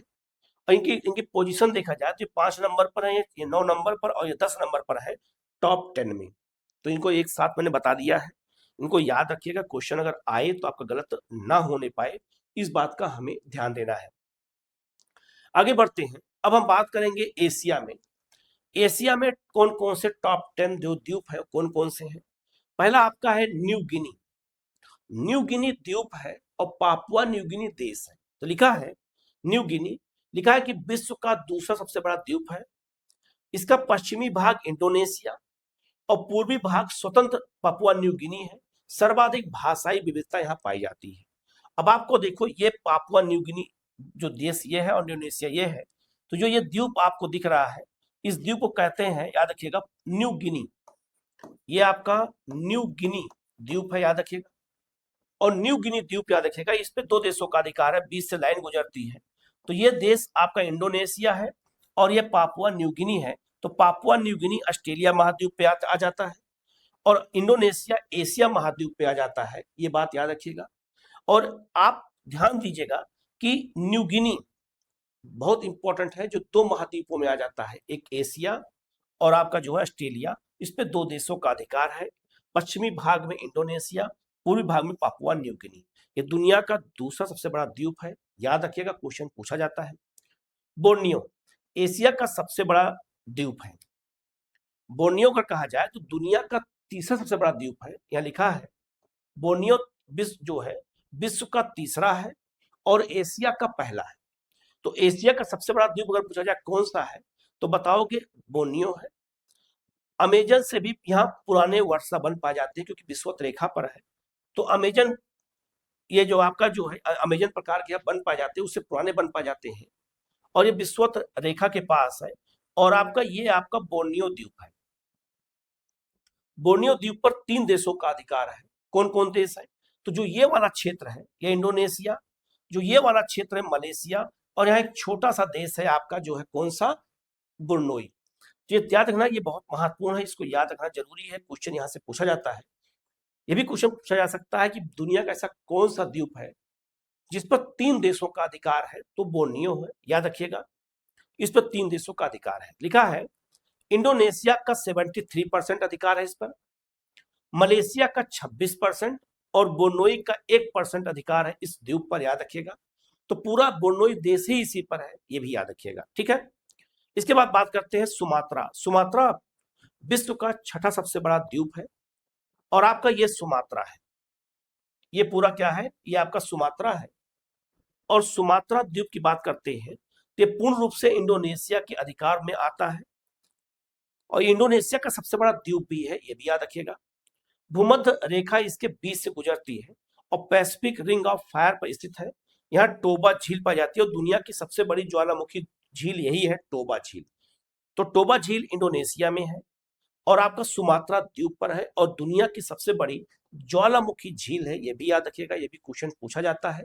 और इनकी इनकी पोजीशन देखा जाए तो 5 नंबर पर है, ये 9 नंबर पर और ये 10 नंबर पर है टॉप 10 में। तो इनको एक साथ मैंने बता दिया है, इनको याद रखिएगा। क्वेश्चन अगर आए तो आपका गलत ना होने पाए, इस बात का हमें ध्यान देना है। आगे बढ़ते हैं, अब हम बात करेंगे एशिया में। एशिया में कौन कौन से टॉप 10 जो द्वीप है कौन कौन से हैं? पहला आपका है न्यू गिनी, न्यू गिनी द्वीप है और पापुआ न्यू गिनी देश है। तो लिखा है न्यू गिनी, लिखा है कि विश्व का दूसरा सबसे बड़ा द्वीप है। इसका पश्चिमी भाग इंडोनेशिया और पूर्वी भाग स्वतंत्र पापुआ न्यू गिनी है। सर्वाधिक भाषाई विविधता यहाँ पाई जाती है। अब आपको देखो, ये पापुआ न्यू गिनी जो देश ये है और इंडोनेशिया ये है, तो जो ये द्वीप आपको दिख रहा है, इस द्वीप को कहते हैं, याद रखिएगा, न्यू गिनी। ये आपका न्यू गिनी द्वीप है, याद रखिएगा। और न्यू गिनी द्वीप याद रखिएगा, इस पे 2 देशों का अधिकार है, बीच से लाइन गुजरती है। तो ये देश आपका इंडोनेशिया है और ये पापुआ न्यू गिनी है। तो पापुआ न्यू गिनी ऑस्ट्रेलिया महाद्वीप पे आ जाता है और इंडोनेशिया एशिया महाद्वीप पे आ जाता है, ये बात याद रखिएगा। और आप ध्यान दीजिएगा कि न्यू गिनी बहुत इंपॉर्टेंट है, जो 2 महाद्वीपों में आ जाता है, एक एशिया और आपका जो है ऑस्ट्रेलिया। इस पे 2 देशों का अधिकार है, पश्चिमी भाग में इंडोनेशिया, पूर्वी भाग में पापुआ न्यू गिनी। ये दुनिया का दूसरा सबसे बड़ा द्वीप है, याद रखिएगा, क्वेश्चन पूछा जाता है। बोर्नियो एशिया का सबसे बड़ा द्वीप है। बोर्नियो का कहा जाए तो दुनिया का तीसरा सबसे बड़ा द्वीप है, यहाँ लिखा है। बोर्नियो विश्व जो है विश्व का तीसरा है और एशिया का पहला है। तो एशिया का सबसे बड़ा द्वीप अगर पूछा जाए कौन सा है, तो बताओगे बोर्नियो है। अमेजन से भी यहाँ पुराने वर्षा बन पाए जाते हैं, क्योंकि विषुवत रेखा पर है। तो अमेजन, ये जो आपका जो है अमेजन प्रकार के बन पाए जाते हैं, उससे पुराने बन पाए जाते हैं, और ये विषुवत रेखा के पास है। और आपका ये आपका बोर्नियो द्वीप है। बोर्नियो द्वीप पर 3 देशों का अधिकार है। कौन कौन देश है? तो जो ये वाला क्षेत्र है ये इंडोनेशिया, जो ये वाला क्षेत्र है मलेशिया, और यहाँ एक छोटा सा देश है आपका जो है कौन सा? ब्रुनोई। तो ये याद रखना, ये बहुत महत्वपूर्ण है, इसको याद रखना जरूरी है, क्वेश्चन यहाँ से पूछा जाता है। ये भी क्वेश्चन पूछा जा सकता है कि दुनिया का ऐसा कौन सा द्वीप है जिस पर 3 देशों का अधिकार है, तो बोर्नियो है, याद रखिएगा, इस पर 3 देशों का अधिकार है। लिखा है इंडोनेशिया का 73% अधिकार है इस पर, मलेशिया का 26% और बोर्नोई का 1% अधिकार है इस द्वीप पर, याद रखिएगा। तो पूरा बोर्नोई देश ही इसी पर है, ये भी याद रखिएगा, ठीक है। इसके बाद बात करते हैं सुमात्रा। सुमात्रा विश्व का छठा सबसे बड़ा द्वीप है और आपका ये सुमात्रा है, ये पूरा क्या है, ये आपका सुमात्रा है। और सुमात्रा द्वीप की बात करते हैं तो ये पूर्ण रूप से इंडोनेशिया के अधिकार में आता है और इंडोनेशिया का सबसे बड़ा द्वीप भी है, ये भी याद रखिएगा। भूमध्य रेखा इसके बीच से गुजरती है और पैसिफिक रिंग ऑफ फायर पर स्थित है। यहाँ टोबा झील पाई जाती है और दुनिया की सबसे बड़ी ज्वालामुखी झील यही है, टोबा झील। तो टोबा झील इंडोनेशिया में है और आपका सुमात्रा द्वीप पर है और दुनिया की सबसे बड़ी ज्वालामुखी झील है, ये भी याद रखिएगा, ये भी क्वेश्चन पूछा जाता है।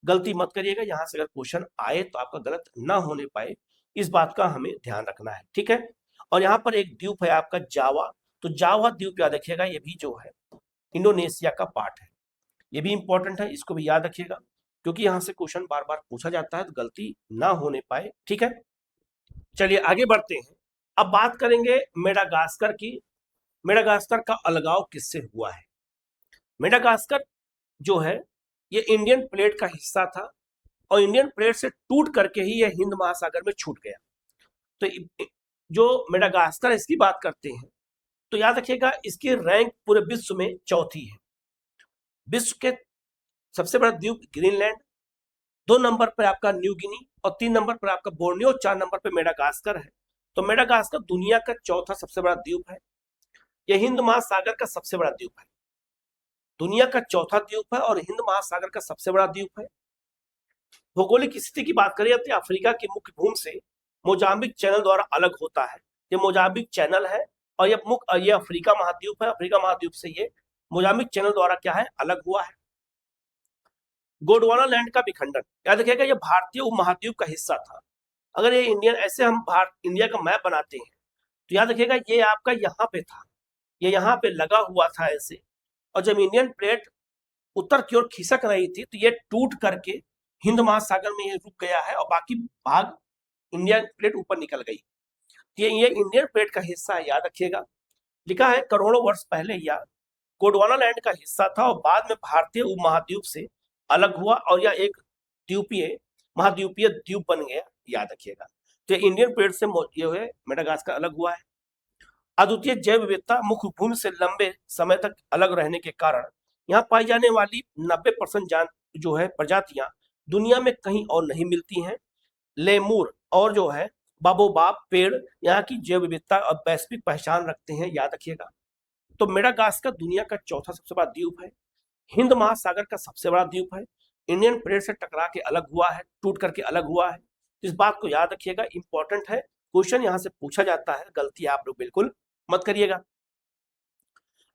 गलती मत करिएगा, यहाँ से अगर क्वेश्चन आए तो आपका गलत ना होने पाए, इस बात का हमें ध्यान रखना है, ठीक है। और यहाँ पर एक द्वीप है आपका जावा, तो जावा द्वीप याद रखिएगा, ये भी जो है इंडोनेशिया का पार्ट है, ये भी इंपॉर्टेंट है, इसको भी याद रखिएगा क्योंकि यहाँ से क्वेश्चन बार बार पूछा जाता है तो गलती ना होने पाए, ठीक है। चलिए आगे बढ़ते हैं। अब बात करेंगे मेडागास्कर की। मेडागास्कर का अलगाव किससे हुआ है? मेडागास्कर जो है ये इंडियन प्लेट का हिस्सा था और इंडियन प्लेट से टूट करके ही ये हिंद महासागर में छूट गया। तो जो मेडागास्कर इसकी बात करते हैं तो याद रखिएगा इसकी रैंक पूरे विश्व में चौथी है। विश्व के सबसे बड़ा द्वीप ग्रीनलैंड, 2 नंबर पर आपका न्यू गिनी और 3 नंबर पर आपका बोर्नियो और 4 नंबर पर मेडागास्कर है। तो मेडागास्कर दुनिया का चौथा सबसे बड़ा द्वीप है, यह हिंद महासागर का सबसे बड़ा द्वीप है, दुनिया का चौथा द्वीप है और हिंद महासागर का सबसे बड़ा द्वीप है। भौगोलिक स्थिति की बात करें तो अफ्रीका की मुख्य भूमि से मोजाम्बिक चैनल द्वारा अलग होता है, ये मोजाम्बिक चैनल है और ये अफ्रीका महाद्वीप है, अफ्रीका महाद्वीप से ये मोजाम्बिक चैनल द्वारा क्या है, अलग हुआ है। गोंडवाना लैंड का विखंडन, याद रखिएगा ये भारतीय उपमहाद्वीप का हिस्सा था। अगर ये इंडियन ऐसे हम इंडिया का मैप बनाते हैं तो याद रखिएगा ये आपका यहाँ पे था, ये यहाँ पे लगा हुआ था ऐसे, और जब इंडियन प्लेट उत्तर की ओर खिसक रही थी तो ये टूट करके हिंद महासागर में ये रुक गया है और बाकी भाग इंडियन प्लेट ऊपर निकल गई। ये इंडियन प्लेट का हिस्सा है, याद रखिएगा। लिखा है करोड़ों वर्ष पहले यह गोंडवाना लैंड का हिस्सा था और बाद में भारतीय उपमहाद्वीप से अलग हुआ और यह एक महाद्वीपीय द्वीप बन गया, याद रखिएगा। तो इंडियन प्लेट से जो है मेडागास्कर अलग हुआ है। अद्वितीय जैव विविधता मुख्य भूमि से लंबे समय तक अलग रहने के कारण यहाँ पाई जाने वाली 90% जो है प्रजातियां दुनिया में कहीं और नहीं मिलती हैं। लेमूर और जो है बाबोबाब पेड़ यहाँ की जैव विविधता और वैश्विक पहचान रखते हैं, याद रखिएगा। तो मेडागास्कर दुनिया का चौथा सबसे बड़ा द्वीप है, हिंद महासागर का सबसे बड़ा द्वीप है, इंडियन प्लेट से टकरा के अलग हुआ है, टूट करके अलग हुआ है। इस बात को याद रखिएगा, इंपॉर्टेंट है, क्वेश्चन यहाँ से पूछा जाता है, गलती आप लोग बिल्कुल मत करिएगा।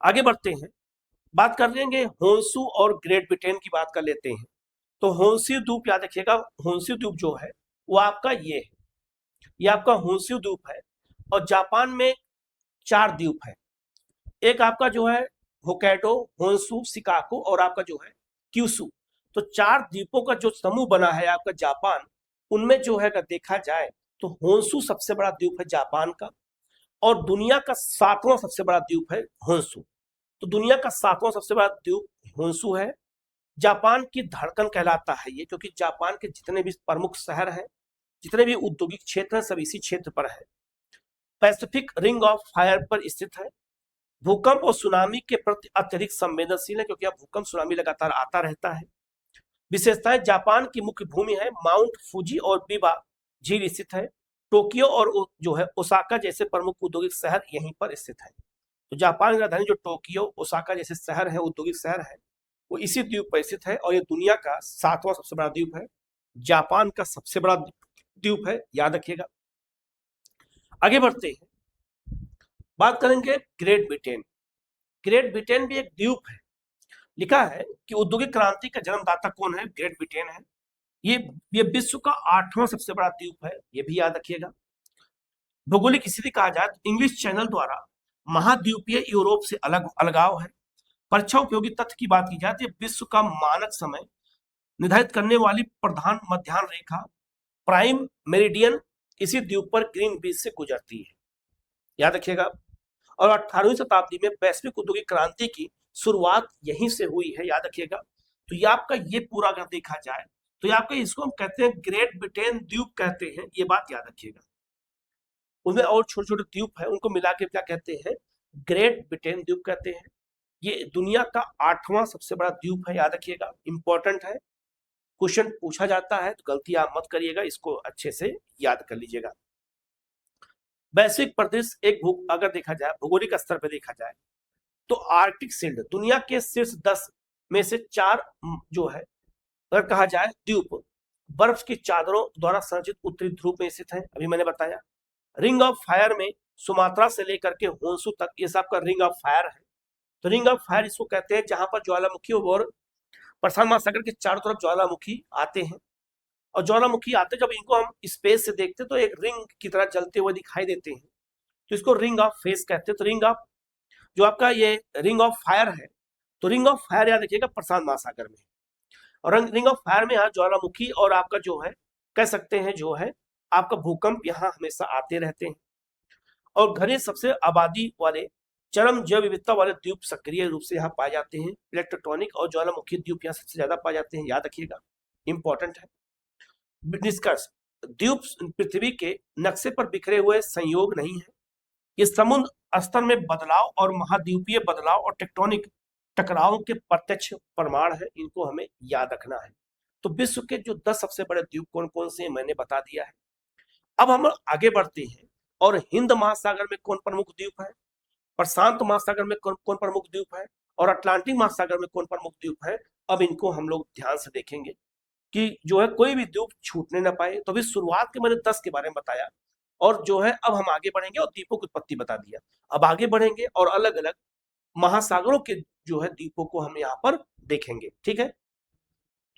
आगे बढ़ते हैं, बात कर लेंगे होन्शु और ग्रेट ब्रिटेन की बात कर लेते हैं। तो होन्शु द्वीप याद रखिएगा, होन्शु द्वीप जो है वो आपका ये है, ये आपका होन्शु द्वीप है और जापान में 4 द्वीप है, एक आपका जो है होक्काइडो, होन्शु, शिकागो और आपका जो है क्यूशु। तो 4 द्वीपों का जो समूह बना है आपका जापान, उनमें जो है अगर देखा जाए तो होन्शु सबसे बड़ा द्वीप है जापान का और दुनिया का 7वां सबसे बड़ा द्वीप है होन्शु। तो दुनिया का 7वां सबसे बड़ा द्वीप होन्शु है। जापान की धड़कन कहलाता है ये, क्योंकि जापान के जितने भी प्रमुख शहर हैं, जितने भी औद्योगिक क्षेत्र हैं, सब इसी क्षेत्र पर है। पैसिफिक रिंग ऑफ फायर पर स्थित है, भूकंप और सुनामी के प्रति अत्यधिक संवेदनशील है क्योंकि अब भूकंप सुनामी लगातार आता रहता है। विशेषताएं, जापान की मुख्य भूमि है, माउंट फूजी और बिबा झील स्थित है, टोक्यो और जो है ओसाका जैसे प्रमुख औद्योगिक शहर यहीं पर स्थित है। तो जापान की राजधानी जो टोक्यो, ओसाका जैसे शहर है, औद्योगिक शहर है, वो इसी द्वीप पर स्थित है और ये दुनिया का 7वां सबसे बड़ा द्वीप है, जापान का सबसे बड़ा द्वीप है, याद रखिएगा। आगे बढ़ते हैं, बात करेंगे ग्रेट ब्रिटेन। ग्रेट ब्रिटेन भी एक द्वीप है। लिखा है कि औद्योगिक क्रांति का जन्मदाता कौन है, ग्रेट ब्रिटेन है। ये विश्व का 8वां सबसे बड़ा द्वीप है, ये भी याद रखिएगा। भौगोलिक स्थिति कहा जाए तो इंग्लिश चैनल द्वारा महाद्वीपीय यूरोप से अलगाव है। परीक्षा उपयोगी तथ्य की बात की जाए तो विश्व का मानक समय निर्धारित करने वाली प्रधान मध्याह्न रेखा प्राइम मेरिडियन इसी द्वीप पर ग्रीनविच से गुजरती है, याद रखिएगा। और 18वीं शताब्दी में वैश्विक औद्योगिक क्रांति की शुरुआत यहीं से हुई है, याद रखिएगा। तो ये आपका ये पूरा अगर देखा जाए तो ये आपका इसको हम कहते हैं ग्रेट ब्रिटेन द्वीप कहते हैं, ये बात याद रखिएगा। उनमें और छोटे छोटे द्वीप है, उनको मिला के क्या कहते हैं, ग्रेट ब्रिटेन द्वीप कहते हैं। ये दुनिया का 8वां सबसे बड़ा द्वीप है, याद रखिएगा, इंपॉर्टेंट है, क्वेश्चन पूछा जाता है तो गलती आप मत करिएगा, इसको अच्छे से याद कर लीजिएगा। वैश्विक परिदृश्य एक अगर देखा जाए भौगोलिक स्तर पर देखा जाए तो आर्कटिक शील्ड दुनिया के शीर्ष 10 में से 4 जो है अगर कहा जाए द्वीप बर्फ की चादरों द्वारा संरचित उत्तरी ध्रुव में स्थित है, अभी मैंने बताया। रिंग ऑफ फायर में सुमात्रा से लेकर के होंसू तक ये सब का रिंग ऑफ फायर है। तो रिंग ऑफ फायर इसको कहते हैं जहां पर ज्वालामुखी और प्रशांत महासागर के चारों तरफ ज्वालामुखी आते हैं, और ज्वालामुखी आते जब इनको हम स्पेस से देखते तो एक रिंग की तरह जलते हुए दिखाई देते हैं, तो इसको रिंग ऑफ फेस कहते हैं। तो रिंग ऑफ जो आपका ये रिंग ऑफ फायर है, तो रिंग ऑफ फायर याद रखिएगा प्रशांत महासागर में, और रिंग ऑफ फायर में यहाँ ज्वालामुखी और आपका जो है कह सकते हैं जो है आपका भूकंप यहाँ हमेशा आते रहते हैं। और घने सबसे आबादी वाले चरम जैव विविधता वाले द्वीप सक्रिय रूप से यहाँ पाए जाते हैं। इलेक्ट्रोटॉनिक और ज्वालामुखी द्वीप यहाँ सबसे ज्यादा पाए जाते हैं, याद रखिएगा, इंपॉर्टेंट है। निष्कर्ष, द्वीप पृथ्वी के नक्शे पर बिखरे हुए संयोग नहीं है, ये समुद्र स्तर में बदलाव और महाद्वीपीय बदलाव और टेक्टोनिक टकराव के प्रत्यक्ष प्रमाण है, इनको हमें याद रखना है। तो विश्व के जो 10 सबसे बड़े द्वीप कौन कौन से मैंने बता दिया है। अब हम आगे बढ़ते हैं, और हिंद महासागर में कौन प्रमुख द्वीप है, प्रशांत महासागर में कौन कौन प्रमुख द्वीप है, और अटलांटिक महासागर में कौन प्रमुख द्वीप है। अब इनको हम लोग ध्यान से देखेंगे कि जो है कोई भी द्वीप छूटने ना पाए। तो अभी शुरुआत के मैंने 10 के बारे में बताया, और जो है अब हम आगे बढ़ेंगे और द्वीपों की उत्पत्ति बता दिया। अब आगे बढ़ेंगे और अलग अलग महासागरों के जो है द्वीपों को हम यहाँ पर देखेंगे, ठीक है।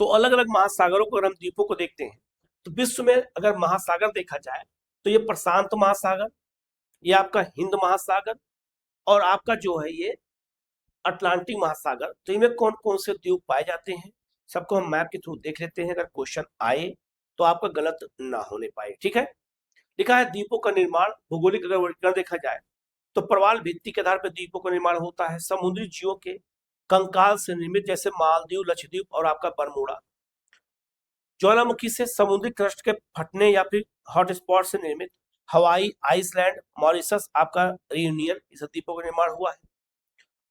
तो अलग अलग महासागरों को अगर हम द्वीपों को देखते हैं तो विश्व में अगर महासागर देखा जाए तो ये प्रशांत महासागर, ये आपका हिंद महासागर, और आपका जो है ये अटलांटिक महासागर। तो इनमें कौन कौन से द्वीप पाए जाते हैं, सबको हम मैप के थ्रू देख लेते हैं, अगर क्वेश्चन आए तो आपका गलत ना होने पाए, ठीक है। लिखा है द्वीपों का निर्माण, भौगोलिक अगर वर्गीकरण देखा जाए तो प्रवाल भित्ति के आधार पर द्वीपों का निर्माण होता है। समुद्री जीवों के कंकाल से निर्मित, जैसे मालदीव, लक्षद्वीप और आपका बरमूडा। ज्वालामुखी से समुद्री क्रस्ट के फटने या फिर हॉटस्पॉट से निर्मित हवाई, आइसलैंड, मॉरिशस, आपका रियूनियन, इस द्वीपों का निर्माण हुआ है।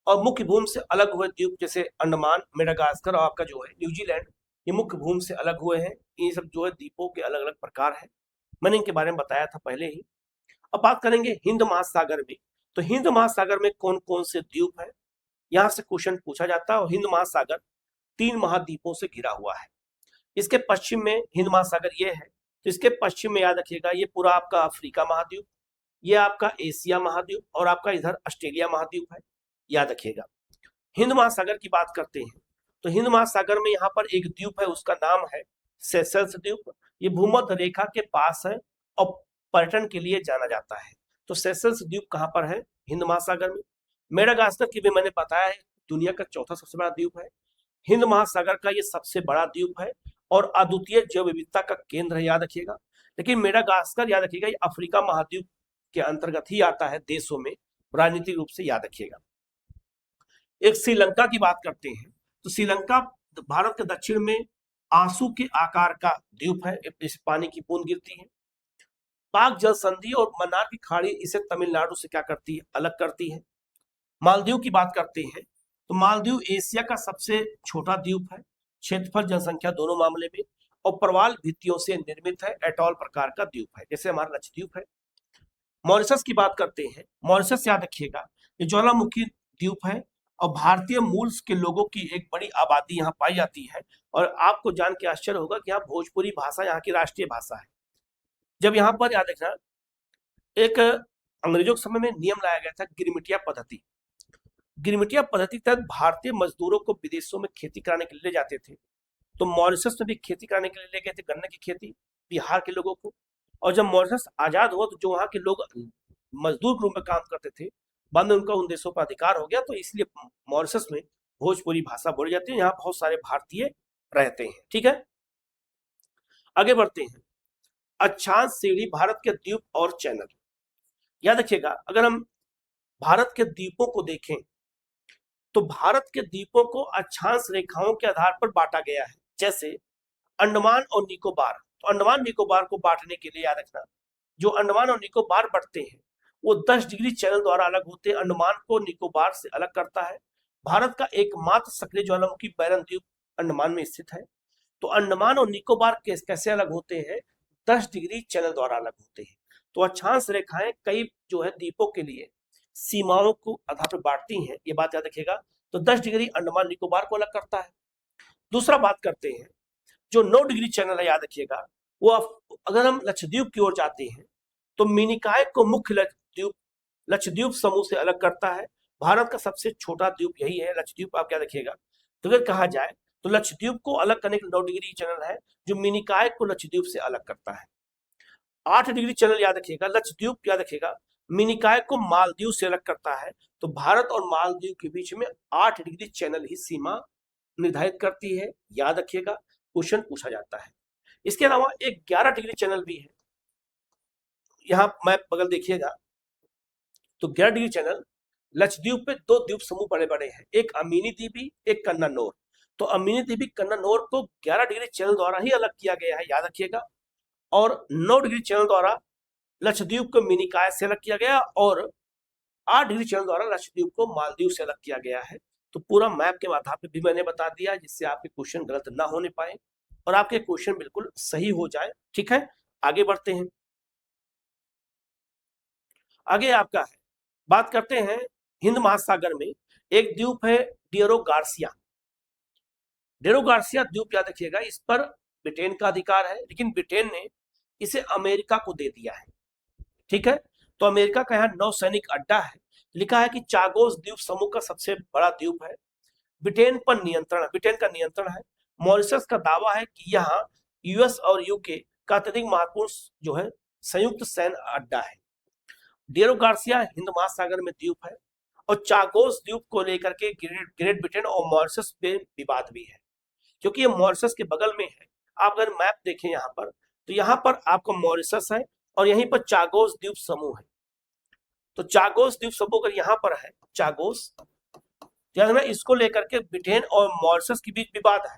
और मुख्य भूमि से अलग हुए द्वीप जैसे अंडमान, मेडागास्कर और आपका जो है न्यूजीलैंड, ये मुख्य भूमि से अलग हुए हैं। ये सब जो है द्वीपों के अलग अलग प्रकार है, मैंने इनके बारे में बताया था पहले ही। अब बात करेंगे हिंद महासागर में, तो हिंद महासागर में कौन कौन से द्वीप है, यहाँ से क्वेश्चन पूछा जाता है। और हिंद महासागर 3 महाद्वीपों से घिरा हुआ है। इसके पश्चिम में हिंद महासागर ये है, तो इसके पश्चिम में याद रखिएगा ये पूरा आपका अफ्रीका महाद्वीप, ये आपका एशिया महाद्वीप, और आपका इधर ऑस्ट्रेलिया महाद्वीप है, याद रखिएगा। हिंद महासागर की बात करते हैं तो हिंद महासागर में यहाँ पर एक द्वीप है, उसका नाम है सेशल्स द्वीप। ये भूमध्य रेखा के पास है और पर्यटन के लिए जाना जाता है। तो सेशल्स द्वीप कहाँ पर है, हिंद महासागर में। मेडागास्कर की भी मैंने बताया है, दुनिया का 4था सबसे बड़ा द्वीप है। हिंद महासागर का ये सबसे बड़ा द्वीप है और अद्वितीय जैव विविधता का केंद्र है, याद रखिएगा। लेकिन मेडागास्कर याद रखिएगा ये अफ्रीका महाद्वीप के अंतर्गत ही आता है देशों में, राजनीतिक रूप से, याद रखिएगा। एक श्रीलंका की बात करते हैं तो श्रीलंका भारत के दक्षिण में आंसू के आकार का द्वीप है, इस पानी की बूंद गिरती है। पाक जल संधि और मन्नार की खाड़ी इसे तमिलनाडु से क्या करती है, अलग करती है। मालदीव की बात करते हैं तो मालदीव एशिया का सबसे छोटा द्वीप है, क्षेत्रफल जनसंख्या दोनों मामले में, और प्रवाल भित्तियों से निर्मित है, एटॉल प्रकार का द्वीप है, जैसे हमारा लक्षद्वीप है। मॉरिशस की बात करते हैं, मॉरिशस याद रखिएगा ये ज्वालामुखी द्वीप है और भारतीय मूल के लोगों की एक बड़ी आबादी यहाँ पाई जाती है। और आपको जान के आश्चर्य होगा कि यहाँ भोजपुरी भाषा यहाँ की राष्ट्रीय भाषा है। जब यहाँ पर याद रखना, एक अंग्रेजों के समय में नियम लाया गया था गिरमिटिया पद्धति। गिरमिटिया पद्धति तहत भारतीय मजदूरों को विदेशों में खेती कराने के लिए ले जाते थे। तो मॉरिशस में भी खेती कराने के लिए ले गए थे, गन्ने की खेती, बिहार के लोगों को। और जब मॉरिशस आजाद हुआ तो जो वहाँ के लोग मजदूर के रूप में काम करते थे, बाद में उनका उन देशों पर अधिकार हो गया, तो इसलिए मॉरिशस में भोजपुरी भाषा बोली जाती है। यहाँ बहुत सारे भारतीय रहते हैं, ठीक है। आगे बढ़ते हैं, अक्षांश सीढ़ी, भारत के द्वीप और चैनल। याद रखिएगा अगर हम भारत के द्वीपों को देखें तो भारत के द्वीपों को अक्षांश रेखाओं के आधार पर बांटा गया है, जैसे अंडमान और निकोबार। तो अंडमान निकोबार को बांटने के लिए याद रखना जो अंडमान और निकोबार बढ़ते हैं वो 10 डिग्री चैनल द्वारा अलग होते हैं। अंडमान को निकोबार से अलग करता है। भारत का एकमात्र सक्रिय ज्वालामुखी बैरन द्वीप अंडमान में स्थित है। तो अंडमान और निकोबार कैसे अलग होते हैं? 10 डिग्री चैनल द्वारा अलग होते हैं। तो अक्षांश रेखाएं कई जो है द्वीपों के लिए सीमाओं को आधार पर बांटती हैं, ये बात याद रखिएगा। तो 10 डिग्री अंडमान निकोबार को अलग करता है। दूसरा बात करते हैं, जो 9 डिग्री चैनल है, याद रखिएगा, वो अगर हम लक्षद्वीप की ओर जाते हैं तो मिनिकॉय को मुख्य लक्षद्वीप समूह से अलग करता है। भारत का सबसे छोटा द्वीप यही है, लक्षद्वीप, आप क्या रखिएगा। तो अगर कहा जाए तो लक्षद्वीप को अलग करने का 9 डिग्री चैनल है जो मिनिकॉय को लक्षद्वीप से अलग करता है। 8 डिग्री चैनल याद रखिएगा, लक्षद्वीप याद रखिएगा, मिनिकॉय को मालदीव से अलग करता है। तो भारत और मालदीव के बीच में 8 डिग्री चैनल ही सीमा निर्धारित करती है, याद रखिएगा, क्वेश्चन पूछा जाता है। इसके अलावा एक 11 डिग्री चैनल भी है, यहाँ मैप बगल देखिएगा। तो 11 डिग्री चैनल, लक्षद्वीप पे 2 द्वीप समूह बड़े बड़े हैं, एक अमीनी द्वीपी, एक कन्नानोर। तो अमीनी द्वीपी कन्नानोर को 11 डिग्री चैनल द्वारा ही अलग किया गया है, याद रखिएगा। और 9 डिग्री चैनल द्वारा लक्षद्वीप को मिनिकॉय से अलग किया गया और 8 डिग्री चैनल द्वारा लक्षद्वीप को मालदीव से अलग किया गया है। तो पूरा मैप के आधार पर भी मैंने बता दिया, जिससे आपके क्वेश्चन गलत ना होने पाए और आपके क्वेश्चन बिल्कुल सही हो जाए। ठीक है, आगे बढ़ते हैं। आगे आपका है, बात करते हैं हिंद महासागर में एक द्वीप है डिएरो गार्सिया। डिएरो गार्सिया द्वीप याद रखिएगा, इस पर ब्रिटेन का अधिकार है, लेकिन ब्रिटेन ने इसे अमेरिका को दे दिया है। ठीक है, तो अमेरिका का यहाँ नौसैनिक अड्डा है। लिखा है कि चागोस द्वीप समूह का सबसे बड़ा द्वीप है। ब्रिटेन का नियंत्रण है। मॉरिशस का दावा है कि यहाँ यूएस और यूके का अत्यधिक महत्वपूर्ण जो है संयुक्त सैन्य अड्डा है। डिएरो गार्सिया हिंद महासागर में द्वीप है और चागोस द्वीप को लेकर के ग्रेट ब्रिटेन और मॉरिशस में विवाद भी है, क्योंकि ये मॉरिशस के बगल में है। आप अगर मैप देखें यहाँ पर, तो यहाँ पर आपका मॉरिशस है और यहीं पर चागोस द्वीप समूह है। तो चागोस द्वीप समूह अगर यहाँ पर है, चागोस, इसको लेकर के ब्रिटेन और मॉरिशस के बीच विवाद है।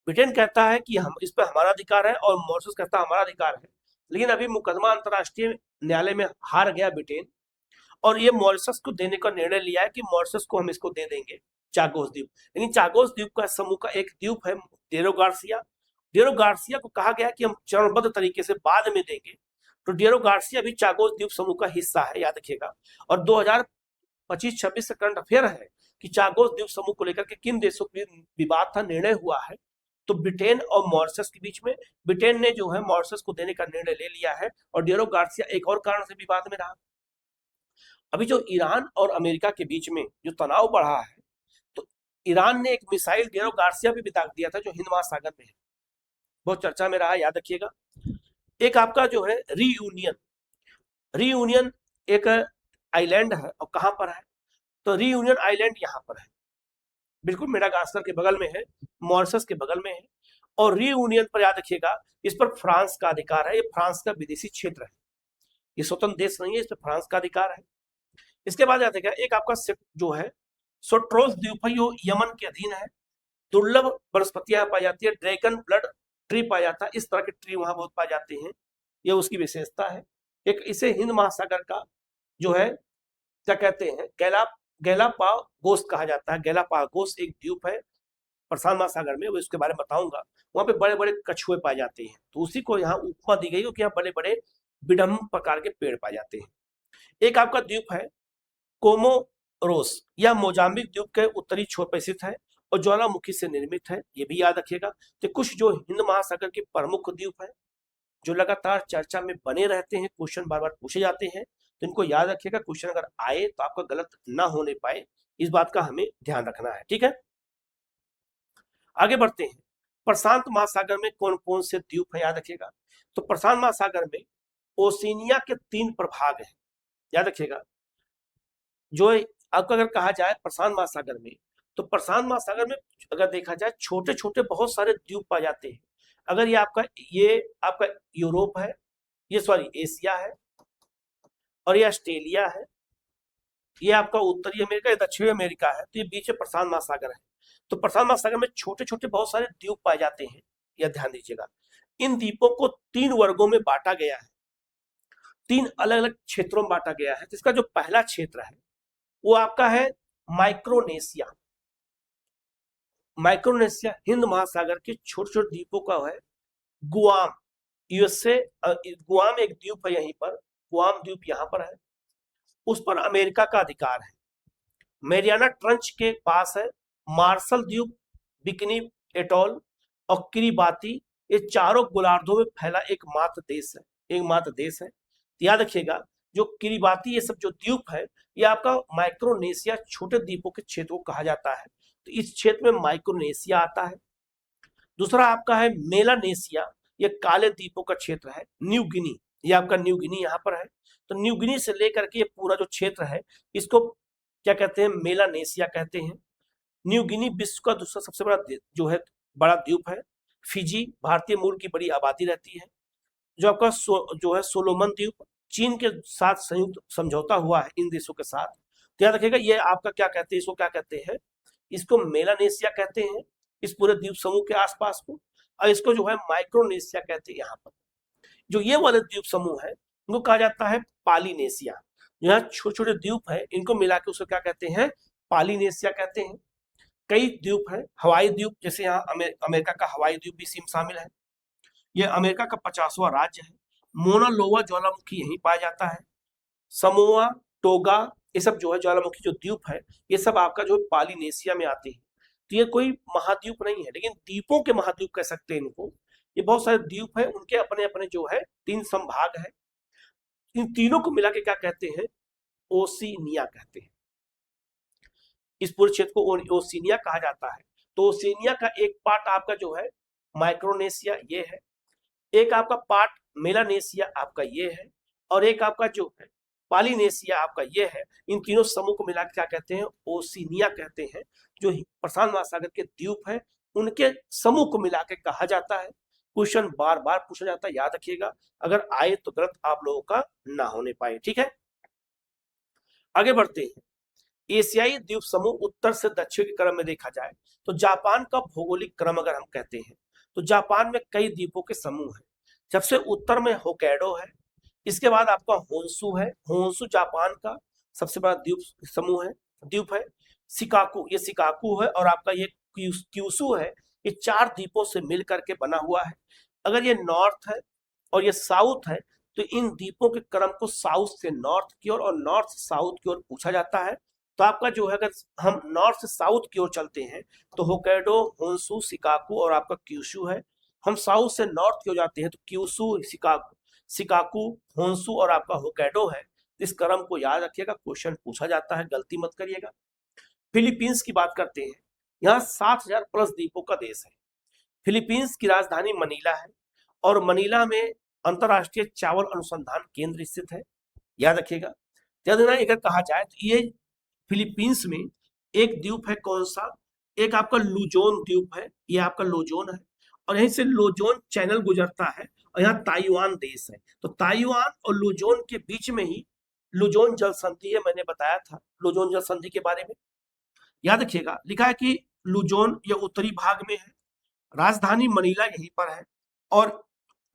ब्रिटेन कहता है कि हम इस पर हमारा अधिकार है और मॉरिशस कहता है हमारा अधिकार है, लेकिन अभी मुकदमा अंतर्राष्ट्रीय न्यायालय में हार गया ब्रिटेन, और ये मॉरिशस को देने का निर्णय लिया है कि मॉरिशस को हम इसको दे देंगे, चागोस द्वीप। लेकिन चागोस द्वीप का समूह का एक द्वीप है डिएरो गार्सिया। डिएरो गार्सिया को कहा गया कि हम चरणबद्ध तरीके से बाद में देंगे। तो डिएरो गार्सिया भी चागोस द्वीप समूह का हिस्सा है, याद रखिएगा। और 2025-26 से करंट अफेयर है कि चागोस द्वीप समूह को लेकर के किन देशों के विवाद था, निर्णय हुआ है। तो ब्रिटेन और मॉरिशस के बीच में ब्रिटेन ने जो है मॉरिशस को देने का निर्णय ले लिया है और डिएरो गार्सिया एक और कारण से विवाद में रहा। अभी जो ईरान और अमेरिका के बीच में जो तनाव बढ़ा है, तो ईरान ने एक मिसाइल डिएरो गार्सिया पे भी दाग दिया था जो हिंद महासागर में है, बहुत चर्चा में रहा, याद रखिएगा। एक आपका जो है रीयूनियन एक आइलैंड है, और कहां पर है? तो रीयूनियन आइलैंड यहाँ पर है, बिल्कुल मेडागास्कर के बगल में है, मॉरिशस के बगल में है। और रीयूनियन पर याद रखिएगा, इस पर फ्रांस का अधिकार है, ये फ्रांस का विदेशी क्षेत्र है, ये स्वतंत्र देश नहीं है, इस पर फ्रांस का अधिकार है। इसके बाद याद रखिएगा, एक आपका जो है सोट्रोस द्वीप है, यो यमन के अधीन है। दुर्लभ वनस्पतियां पाई जाती है, ड्रैगन ब्लड ट्री पाया जाता है, इस तरह के ट्री वहां बहुत पाए जाते हैं, ये उसकी विशेषता है। एक इसे हिंद महासागर का जो है क्या कहते हैं, गैलापागोस कहा जाता है। गैलापागोस एक द्वीप है प्रशांत महासागर में, वो इसके बारे में बताऊंगा। वहां पे बड़े बड़े कछुए पाए जाते हैं, तो उसी को यहाँ उपमा दी गई क्योंकि यहाँ बड़े बड़े विडम्ब प्रकार के पेड़ पाए जाते हैं। एक आपका द्वीप है कोमोरोस, यह मोजाम्बिक द्वीप के उत्तरी छोर पर स्थित है और ज्वालामुखी से निर्मित है, ये भी याद रखिएगा। तो कुछ जो हिंद महासागर के प्रमुख द्वीप है जो लगातार चर्चा में बने रहते हैं, क्वेश्चन बार बार पूछे जाते हैं, तो इनको याद रखिएगा। क्वेश्चन अगर आए तो आपका गलत ना होने पाए, इस बात का हमें ध्यान रखना है। ठीक है, आगे बढ़ते हैं। प्रशांत महासागर में कौन कौन से द्वीप है, याद रखिएगा। तो प्रशांत महासागर में ओशिनिया के 3 प्रभाग हैं, याद रखिएगा। जो आपका अगर कहा जाए प्रशांत महासागर में, तो प्रशांत महासागर में अगर देखा जाए छोटे छोटे बहुत सारे द्वीप पाए जाते हैं। अगर ये आपका यूरोप है, ये सॉरी एशिया है, और ये ऑस्ट्रेलिया है, ये आपका उत्तरी अमेरिका, ये दक्षिणी अमेरिका है, तो ये बीच में प्रशांत महासागर है। तो प्रशांत महासागर में छोटे छोटे बहुत सारे द्वीप पाए जाते हैं, यह ध्यान दीजिएगा। इन द्वीपों को 3 वर्गों में बांटा गया है। 3 अलग अलग क्षेत्रों में बांटा गया है। जिसका जो पहला क्षेत्र है वो आपका है माइक्रोनेशिया। माइक्रोनेशिया हिंद महासागर के छोटे छोटे द्वीपों का है। गुआम यूएसए, गुआम एक द्वीप है, यहीं पर गुआम द्वीप यहाँ पर है, उस पर अमेरिका का अधिकार है। मैरियाना ट्रंच के पास है मार्शल द्वीप, बिकनी एटॉल और किरिबाती। ये चारों गोलार्धों में फैला एकमात्र देश है, एकमात्र देश है। तो याद रखिएगा जो किरिबाती ये सब जो द्वीप है ये आपका माइक्रोनेशिया छोटे द्वीपों के क्षेत्र को कहा जाता है। तो इस क्षेत्र में माइक्रोनेशिया आता है। दूसरा आपका है मेलानेशिया, ये काले द्वीपों का क्षेत्र है। न्यू गिनी, ये आपका न्यू गिनी यहाँ पर है। तो न्यू गिनी से लेकर के ये पूरा जो क्षेत्र है इसको क्या कहते हैं, मेलानेशिया कहते हैं। न्यू गिनी विश्व का दूसरा सबसे बड़ा जो है बड़ा द्वीप है। फिजी भारतीय मूल की बड़ी आबादी रहती है। जो आपका जो है सोलोमन द्वीप चीन के साथ संयुक्त समझौता हुआ है इन देशों के साथ। तो याद रखिएगा ये आपका क्या कहते हैं, इसको क्या कहते हैं, इसको मेलानेशिया कहते हैं इस पूरे द्वीप समूह के आसपास को, और इसको जो है माइक्रोनेशिया कहते हैं। यहाँ पर जो ये वाले द्वीप समूह है उनको कहा जाता है पालिनेशिया। यहाँ छोटे छोटे द्वीप है इनको मिला के उसको क्या कहते हैं, पालिनेशिया कहते हैं। कई द्वीप है, हवाई द्वीप, जैसे यहाँ अमेरिका का हवाई द्वीप भी इसमें शामिल है। ये अमेरिका का 50वां राज्य है। मोना लोवा ज्वालामुखी यहीं पाया जाता है। समोआ, टोगा, ये सब जो है ज्वालामुखी जो द्वीप है ये सब आपका जो पालिनेशिया में आते हैं। तो ये कोई महाद्वीप नहीं है, लेकिन द्वीपों के महाद्वीप कह सकते हैं इनको। ये बहुत सारे द्वीप है, उनके अपने अपने जो है 3 संभाग है। इन तीनों को मिला के क्या कहते हैं, ओशिनिया कहते हैं। इस पूरे क्षेत्र को ओशिनिया कहा जाता है। तो ओशिनिया का एक पार्ट आपका जो है माइक्रोनेशिया ये है, एक आपका पार्ट मेलानेशिया आपका ये है, और एक आपका जो है पालिनेशिया आपका ये है। इन तीनों समूह को मिलाकर क्या कहते हैं, ओशिनिया कहते हैं। जो प्रशांत महासागर के द्वीप है उनके समूह को मिला के कहा जाता है। क्वेश्चन बार बार पूछा जाता है, याद रखिएगा, अगर आए तो गलत आप लोगों का ना होने पाए। ठीक है, आगे बढ़ते हैं। एशियाई द्वीप समूह उत्तर से दक्षिण के क्रम में देखा जाए तो जापान का भौगोलिक क्रम अगर हम कहते हैं तो जापान में कई द्वीपों के समूह है। सबसे उत्तर में होक्काइडो है, इसके बाद आपका होन्शु है। होन्शु जापान का सबसे बड़ा द्वीप समूह है, द्वीप है। शिकाकू, ये शिकाकू है, और आपका ये क्यूशु है। ये 4 द्वीपों से मिल करके बना हुआ है। अगर ये नॉर्थ है और ये साउथ है तो इन द्वीपों के क्रम को साउथ से नॉर्थ की ओर और नॉर्थ से साउथ की ओर पूछा जाता है। तो आपका जो है अगर हम नॉर्थ से साउथ की ओर चलते हैं तो होक्काइडो, होन्शु, शिकाकू और आपका क्यूशु है। हम साउथ से नॉर्थ की ओर जाते हैं तो क्यूशु, शिकाकू, होन्शु और आपका होक्काइडो है। इस क्रम को याद रखिएगा, क्वेश्चन पूछा जाता है, गलती मत करिएगा। फिलीपींस की बात करते हैं, यहाँ 7000 प्लस द्वीपों का देश है। फिलीपींस की राजधानी मनीला है और मनीला में अंतरराष्ट्रीय चावल अनुसंधान केंद्र स्थित है। याद रखिएगा। अगर कहा जाए तो ये फिलीपींस में एक द्वीप है, कौन सा, एक आपका लुजोन द्वीप है, ये आपका लुजोन है, और यहीं से लुजोन चैनल गुजरता है और यहाँ ताइवान देश है। तो ताइवान और लुजोन के बीच में ही लुजोन जल संधि है, मैंने बताया था लुजोन जल संधि के बारे में। याद रखिएगा, लिखा है कि लुजोन ये उत्तरी भाग में है, राजधानी मनीला यहीं पर है, और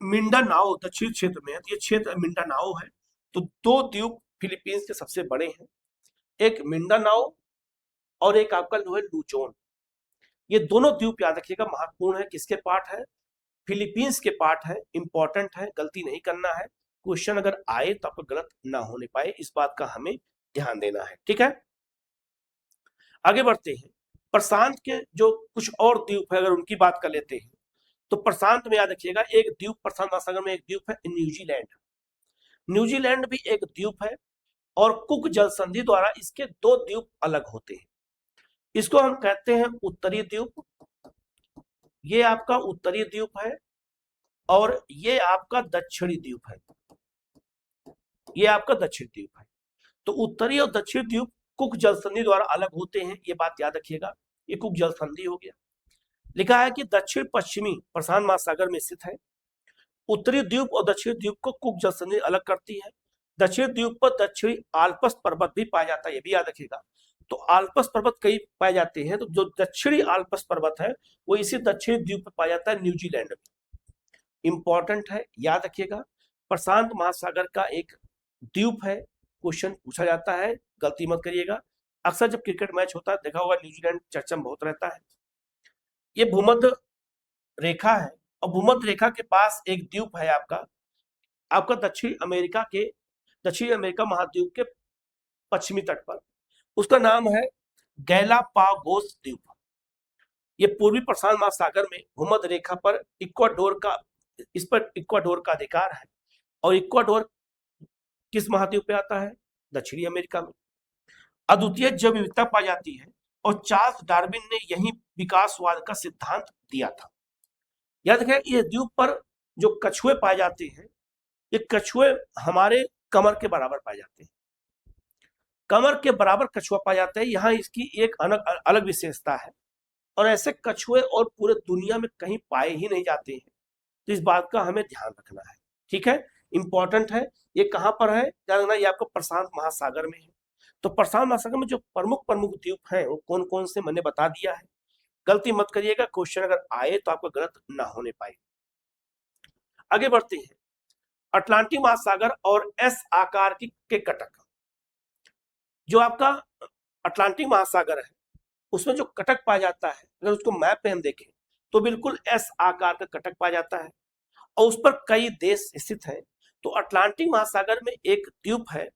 मिंडानाओ दक्षिण क्षेत्र में है। तो ये क्षेत्र मिंडानाओ है। तो 2 द्वीप फिलीपींस के सबसे बड़े हैं, एक मिंडानाओ और एक आपका जो है लुजोन। ये दोनों द्वीप याद रखिएगा महत्वपूर्ण है, किसके पार्ट है, फिलीपींस के पार्ट है, इंपॉर्टेंट है, गलती नहीं करना है। क्वेश्चन अगर आए तो आपको गलत ना होने पाए, इस बात का हमें ध्यान देना है। ठीक है, आगे बढ़ते हैं। प्रशांत के जो कुछ और द्वीप है अगर उनकी बात कर लेते हैं तो प्रशांत में याद रखिएगा एक द्वीप, प्रशांत महासागर में एक द्वीप है न्यूजीलैंड। न्यूजीलैंड भी एक द्वीप है और कुक जल संधि द्वारा इसके 2 द्वीप अलग होते हैं। इसको हम कहते हैं उत्तरी द्वीप, ये आपका उत्तरी द्वीप है, और ये आपका दक्षिणी द्वीप है, ये आपका दक्षिण द्वीप है। तो उत्तरी और दक्षिण द्वीप कुक जल संधि द्वारा अलग होते हैं, ये बात याद रखिएगा। ये कुक जल संधि हो गया। लिखा है कि दक्षिण पश्चिमी प्रशांत महासागर में स्थित है। उत्तरी द्वीप और दक्षिण द्वीप को कुक जल संधि अलग करती है। दक्षिण द्वीप पर दक्षिणी आल्प्स पर्वत भी पाया जाता है, ये भी याद रखिएगा। तो आल्प्स पर्वत कई पाए जाते हैं, तो जो दक्षिणी आल्प्स पर्वत है वो इसी दक्षिणी द्वीप पर पाया जाता है, न्यूजीलैंड में। इंपॉर्टेंट है, याद रखिएगा। प्रशांत महासागर का एक द्वीप है, क्वेश्चन पूछा जाता है, गलती मत करिएगा। अक्सर जब क्रिकेट मैच होता है देखा होगा न्यूजीलैंड चर्चा में बहुत रहता है। ये भूमध्य रेखा है और भूमध्य रेखा के पास एक द्वीप है आपका आपका दक्षिण अमेरिका महाद्वीप के पश्चिमी तट पर। उसका नाम है गैलापागोस द्वीप। ये पूर्वी प्रशांत महासागर में भूमध्य रेखा पर इस पर इक्वाडोर का अधिकार है और इक्वाडोर किस महाद्वीप पे आता है? दक्षिणी अमेरिका में। अद्वितीय जैव विविधता पाई जाती है और चार्ल्स डार्विन ने यही विकासवाद का सिद्धांत दिया था। याद रखें, ये द्वीप पर जो कछुए पाए जाते हैं, ये कछुए हमारे कमर के बराबर पाए जाते हैं। कमर के बराबर कछुआ पाया जाता है। यहाँ इसकी एक अलग विशेषता है और ऐसे कछुए और पूरे दुनिया में कहीं पाए ही नहीं जाते हैं। तो इस बात का हमें ध्यान रखना है, ठीक है, इंपॉर्टेंट है। ये कहाँ पर है ध्यान रखना, ये आपको प्रशांत महासागर में है। तो प्रशांत महासागर में जो प्रमुख प्रमुख द्वीप हैं वो कौन कौन से मैंने बता दिया है। गलती मत करिएगा, क्वेश्चन अगर आए तो आपका गलत ना होने पाए। आगे बढ़ते हैं। अटलांटिक महासागर और एस आकार के कटक। जो आपका अटलांटिक महासागर है उसमें जो कटक पाया जाता है, अगर उसको मैप पे हम देखें तो बिल्कुल एस आकार का कटक पाया जाता है और उस पर कई देश स्थित हैं। तो अटलांटिक महासागर में एक द्वीप है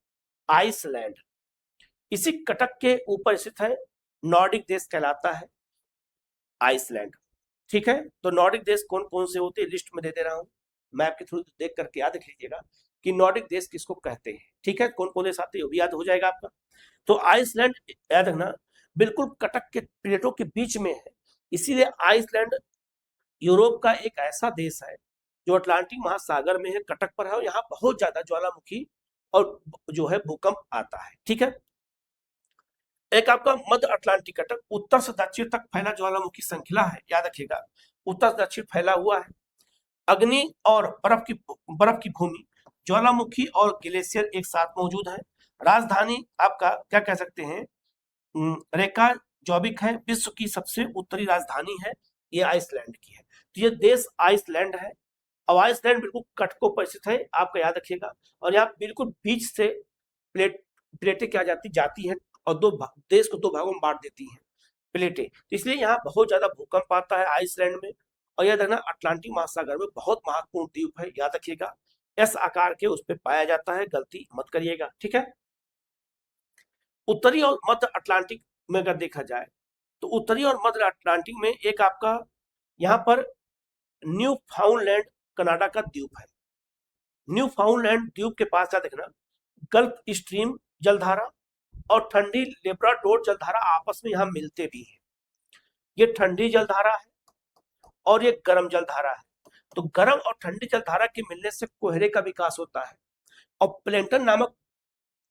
आइसलैंड। इसी कटक के ऊपर स्थित है नॉर्डिक देश कहलाता है आइसलैंड, ठीक है। तो नॉर्डिक देश कौन कौन से होते हैं लिस्ट में दे रहा हूं, मैप के थ्रू देख करके याद रख लीजिएगा कि नॉर्डिक देश किसको कहते हैं, ठीक है। कौन कौन देश आते हैं वो भी याद हो जाएगा आपका। तो आइसलैंड याद रखना बिल्कुल कटक के प्लेटों के बीच में है, इसीलिए आइसलैंड यूरोप का एक ऐसा देश है जो अटलांटिक महासागर में है, कटक पर है और यहाँ बहुत ज्यादा ज्वालामुखी और जो है भूकंप आता है, ठीक है। एक आपका मध्य अटलांटिक कटक उत्तर से दक्षिण तक फैला ज्वालामुखी श्रृंखला है, याद रखिएगा उत्तर से दक्षिण फैला हुआ है। अग्नि और बर्फ की भूमि, ज्वालामुखी और ग्लेशियर एक साथ मौजूद है। राजधानी आपका क्या कह सकते हैं, रेका जॉबिक है, विश्व की सबसे उत्तरी राजधानी है, ये आइसलैंड की है। तो ये देश आइसलैंड है और आइसलैंड बिल्कुल कटकों पर स्थित है, आपका याद रखिएगा। और यहाँ बिल्कुल बीच से प्लेटें क्या जाती हैं और देश को दो भागों में बांट देती हैं प्लेटें, तो इसलिए यहाँ बहुत ज्यादा भूकंप आता है आइसलैंड में। और याद रखना अटलांटिक महासागर में बहुत महत्वपूर्ण द्वीप है, याद रखिएगा एस आकार के उस पर पाया जाता है, गलती मत करिएगा, ठीक है। उत्तरी और मध्य अटलांटिक में अगर देखा जाए तो उत्तरी और मध्य अटलांटिक में एक आपका यहाँ पर न्यू फाउंडलैंड कनाडा का द्वीप है। न्यू फाउंडलैंड द्वीप के पास क्या देखना, गल्फ स्ट्रीम जलधारा और ठंडी लेब्राडोर जलधारा आपस में यहाँ मिलते भी हैं। ये ठंडी जलधारा है और ये गर्म जलधारा है। तो गर्म और ठंडी जलधारा के मिलने से कोहरे का विकास होता है और प्लेंटन नामक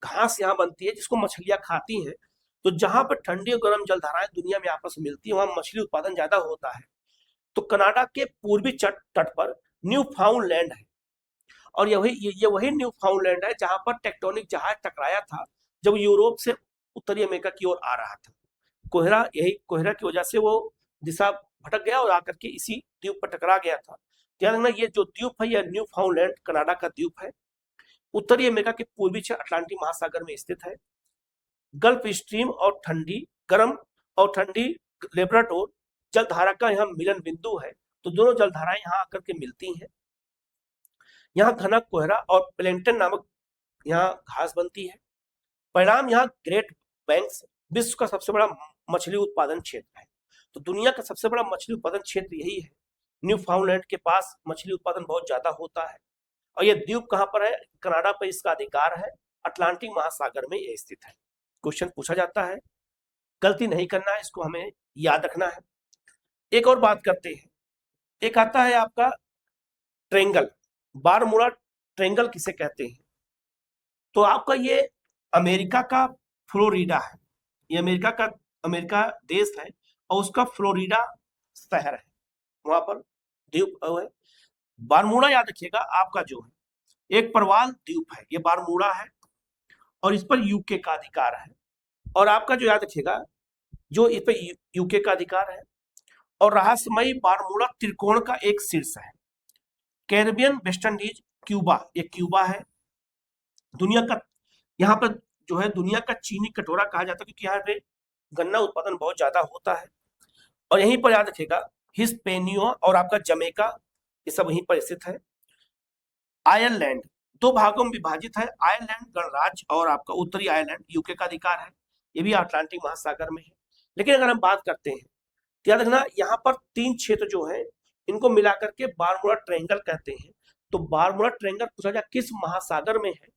घास यहाँ बनती है जिसको मछलियां खाती हैं। तो जहां पर ठंडी और गर्म जलधाराएं दुनिया में आपस में मिलती है वहां मछली उत्पादन ज्यादा होता है। तो कनाडा के पूर्वी तट पर न्यू फाउंडलैंड है और ये वही न्यू फाउंडलैंड है जहां पर टेक्टोनिक जहाज टकराया था जब यूरोप से उत्तरी अमेरिका की ओर आ रहा था। कोहरा की वजह से वो दिशा भटक गया और आकर के इसी द्वीप पर टकरा गया था। ध्यान रखना ये जो द्वीप है यह न्यू फाउंडलैंड कनाडा का द्वीप है, उत्तरी अमेरिका के पूर्वी अटलांटिक महासागर में स्थित है। गल्फ स्ट्रीम और ठंडी लेब्राडोर जलधारा का यहाँ मिलन बिंदु है। तो दोनों जलधाराएं यहाँ आकर के मिलती हैं। यहाँ घना कोहरा और प्लेंटन नामक यहाँ घास बनती है। परिणाम यहाँ ग्रेट बैंक्स विश्व का सबसे बड़ा मछली उत्पादन क्षेत्र है। तो दुनिया का सबसे बड़ा मछली उत्पादन क्षेत्र यही है। न्यू फाउंडलैंड के पास मछली उत्पादन बहुत ज्यादा होता है और यह द्वीप कहाँ पर है, कनाडा पर इसका अधिकार है, अटलांटिक महासागर में यह स्थित है। क्वेश्चन पूछा जाता है, गलती नहीं करना है, इसको हमें याद रखना है। एक और बात करते हैं, एक आता है आपका ट्रेंगल, बारमूडा ट्रेंगल किसे कहते हैं। तो आपका ये अमेरिका का फ्लोरिडा है, ये अमेरिका देश है और उसका फ्लोरिडा शहर है, वहां पर द्वीप है। बारमूडा याद रखिएगा आपका जो है एक प्रवाल द्वीप है, ये बारमूडा है और इस पर यूके का अधिकार है। और आपका जो याद रखिएगा जो इस पर यूके का अधिकार है और रहस्यमयी बारमूडा त्रिकोण का एक शीर्ष है। कैरिबियन, वेस्ट इंडीज, क्यूबा, ये क्यूबा है, दुनिया का, यहाँ पर जो है दुनिया का चीनी कटोरा कहा जाता है, क्योंकि यहाँ पे गन्ना उत्पादन बहुत ज्यादा होता है। और यहीं पर याद रखिएगा हिस्पेनिया और आपका जमैका, ये सब वहीं पर स्थित है। आयरलैंड दो भागों में विभाजित है, आयरलैंड गणराज्य और आपका उत्तरी आयरलैंड यूके का अधिकार है, ये भी अटलांटिक महासागर में है। लेकिन अगर हम बात करते हैं तो याद रखना यहाँ पर 3 क्षेत्र जो है इनको मिलाकर के बारमूडा ट्रायंगल कहते हैं। तो बारमूडा ट्रायंगल पूछा जाए किस महासागर में है,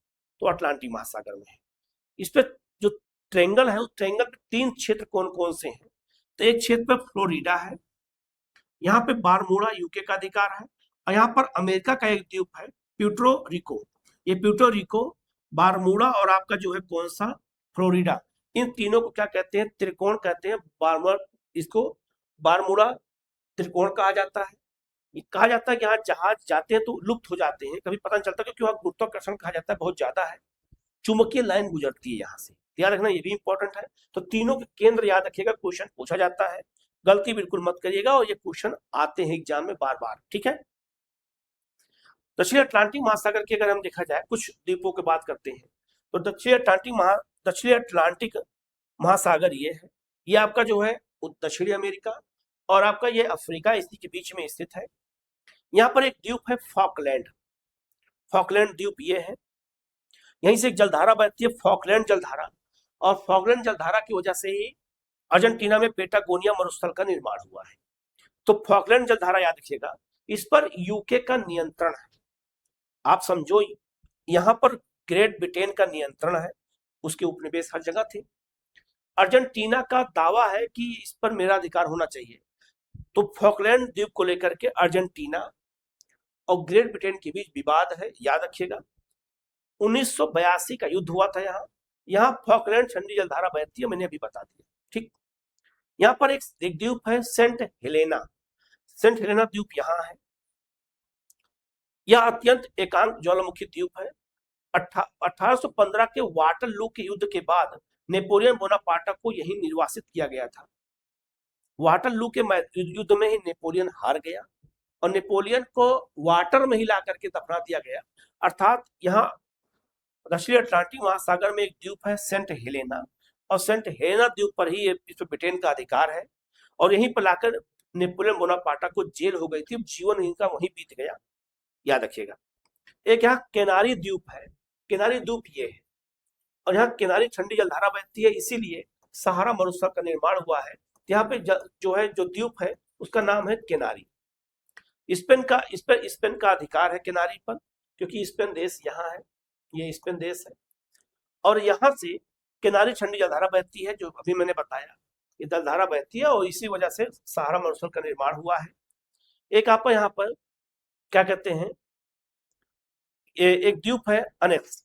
तो अटलांटिक महासागर में है। इस पे जो ट्रायंगल है उस ट्रायंगल पे 3 क्षेत्र कौन कौन से हैं, तो एक क्षेत्र पे फ्लोरिडा है, यहाँ पे बारमूडा यूके का अधिकार है, और यहाँ पर अमेरिका का एक द्वीप है प्यूर्टो रिको। ये प्यूर्टो रिको, बारमूडा और आपका जो है कौन सा फ्लोरिडा, इन तीनों को क्या कहते हैं, त्रिकोण कहते हैं। बारमूडा, इसको बारमूडा त्रिकोण कहा जाता है। ये कहा जाता है कि यहाँ जहाज जाते हैं तो लुप्त हो जाते हैं, कभी पता नहीं चलता, क्योंकि वहाँ गुरुत्वाकर्षण कहा जाता है बहुत ज्यादा है, चुंबकीय लाइन गुजरती है यहाँ से, याद रखना ये भी इंपॉर्टेंट है। तो तीनों के केंद्र याद रखिएगा, क्वेश्चन पूछा जाता है, गलती बिल्कुल मत करिएगा, और ये क्वेश्चन आते हैं एग्जाम में बार बार, ठीक है। दक्षिण अटलांटिक महासागर की अगर हम देखा जाए कुछ द्वीपों की बात करते हैं, तो दक्षिण अटलांटिक महासागर ये है, ये आपका जो है दक्षिणी अमेरिका और आपका ये अफ्रीका इसी के बीच में स्थित है। यहाँ पर एक द्वीप है फॉकलैंड, फॉकलैंड द्वीप ये है, यहीं से एक जलधारा बहती है फॉकलैंड जलधारा, और फॉकलैंड जलधारा की वजह से ही अर्जेंटीना में पेटागोनिया मरुस्थल का निर्माण हुआ है। तो फॉकलैंड जलधारा याद रखिएगा, इस पर यूके का नियंत्रण है, आप समझो यहाँ पर ग्रेट ब्रिटेन का नियंत्रण है, उसके उपनिवेश हर जगह थे। अर्जेंटीना का दावा है कि इस पर मेरा अधिकार होना चाहिए। तो फॉकलैंड द्वीप को लेकर के अर्जेंटीना और ग्रेट ब्रिटेन के बीच विवाद है, याद रखिएगा। 1982 का युद्ध हुआ था यहाँ, यहाँ फॉकलैंड ठंडी जलधारा बहती है, मैंने अभी बता दिया, ठीक। यहाँ पर एक द्वीप है सेंट हेलेना, सेंट हेलेना द्वीप यहाँ है, यह अत्यंत एकांत ज्वालामुखी द्वीप है। 1815 के वाटरलू के युद्ध के बाद नेपोलियन बोनापार्ट को यही निर्वासित किया गया था। वाटरलू के युद्ध में ही नेपोलियन हार गया और नेपोलियन को वाटर में ही ला करके दफना दिया गया। अर्थात यहाँ दक्षिण अटलांटिक महासागर में एक द्वीप है सेंट हेलेना, और सेंट हेलेना द्वीप पर ही इस पर ब्रिटेन का अधिकार है, और यहीं पर लाकर नेपोलियन बोनापार्ट को जेल हो गई थी, जीवन इनका वहीं बीत गया, याद रखिएगा। एक यहाँ केनारी द्वीप है, केनारी द्वीप ये है, और यहाँ केनारी ठंडी जलधारा बहती है, इसीलिए सहारा मरुस्थल का निर्माण हुआ है। यहाँ पे जो है जो द्वीप है उसका नाम है केनारी। स्पेन का अधिकार है केनारी पर, क्योंकि स्पेन देश यहाँ है, ये स्पेन देश है, और यहाँ से केनारी ठंडी जलधारा बहती है, जो अभी मैंने बताया, ये जलधारा बहती है, और इसी वजह से सहारा मरुस्थल का निर्माण हुआ है। एक आपका यहाँ पर क्या कहते हैं, एक द्वीप है अनेक्स,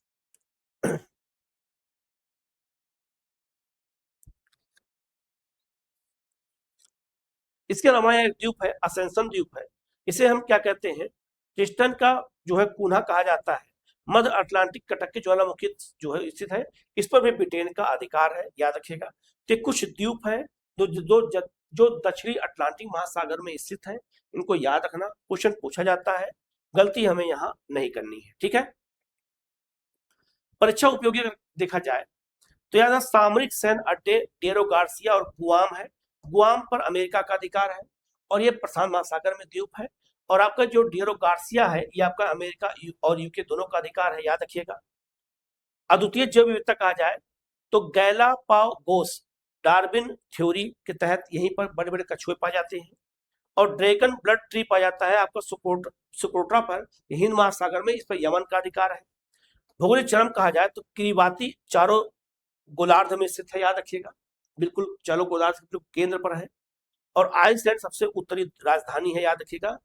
इसके अलावा एक द्वीप है असेंशन द्वीप है, इसे हम क्या कहते हैं, क्रिस्टन का जो है कुन्हा कहा जाता है, मध्य अटलांटिक कटक के ज्वालामुखी जो है स्थित है, इस पर भी ब्रिटेन का अधिकार है, याद रखिएगा। तो कुछ द्वीप है जो दक्षिणी अटलांटिक महासागर में स्थित है, इनको याद रखना, क्वेश्चन पूछा जाता है, गलती हमें यहाँ नहीं करनी है, ठीक है। परीक्षा उपयोगी देखा जाए तो याद सामरिक सैन्य अड्डे डेरो गार्सिया और गुआम है, गुआम पर अमेरिका का अधिकार है, और ये प्रशांत महासागर में द्वीप है, और आपका जो डेरो गार्सिया है ये आपका अमेरिका और यूके दोनों का अधिकार है, याद रखिएगा। अद्वितीय जैव विविधता कहा जाए तो गैलापागोस डार्विन थ्योरी के तहत यहीं पर बड़े बड़े कछुए पाए जाते हैं, और ड्रैगन ब्लड ट्री पाया जाता है आपका सुकोट्रा पर, हिंद महासागर में, इस पर यमन का अधिकार है। भौगोलिक चरम कहा जाए तो किरिबाती चारों गोलार्ध में स्थित है, याद रखिएगा, बिल्कुल चारों गोलार्ध के केंद्र पर है, और आइसलैंड सबसे उत्तरी राजधानी है, याद रखिएगा,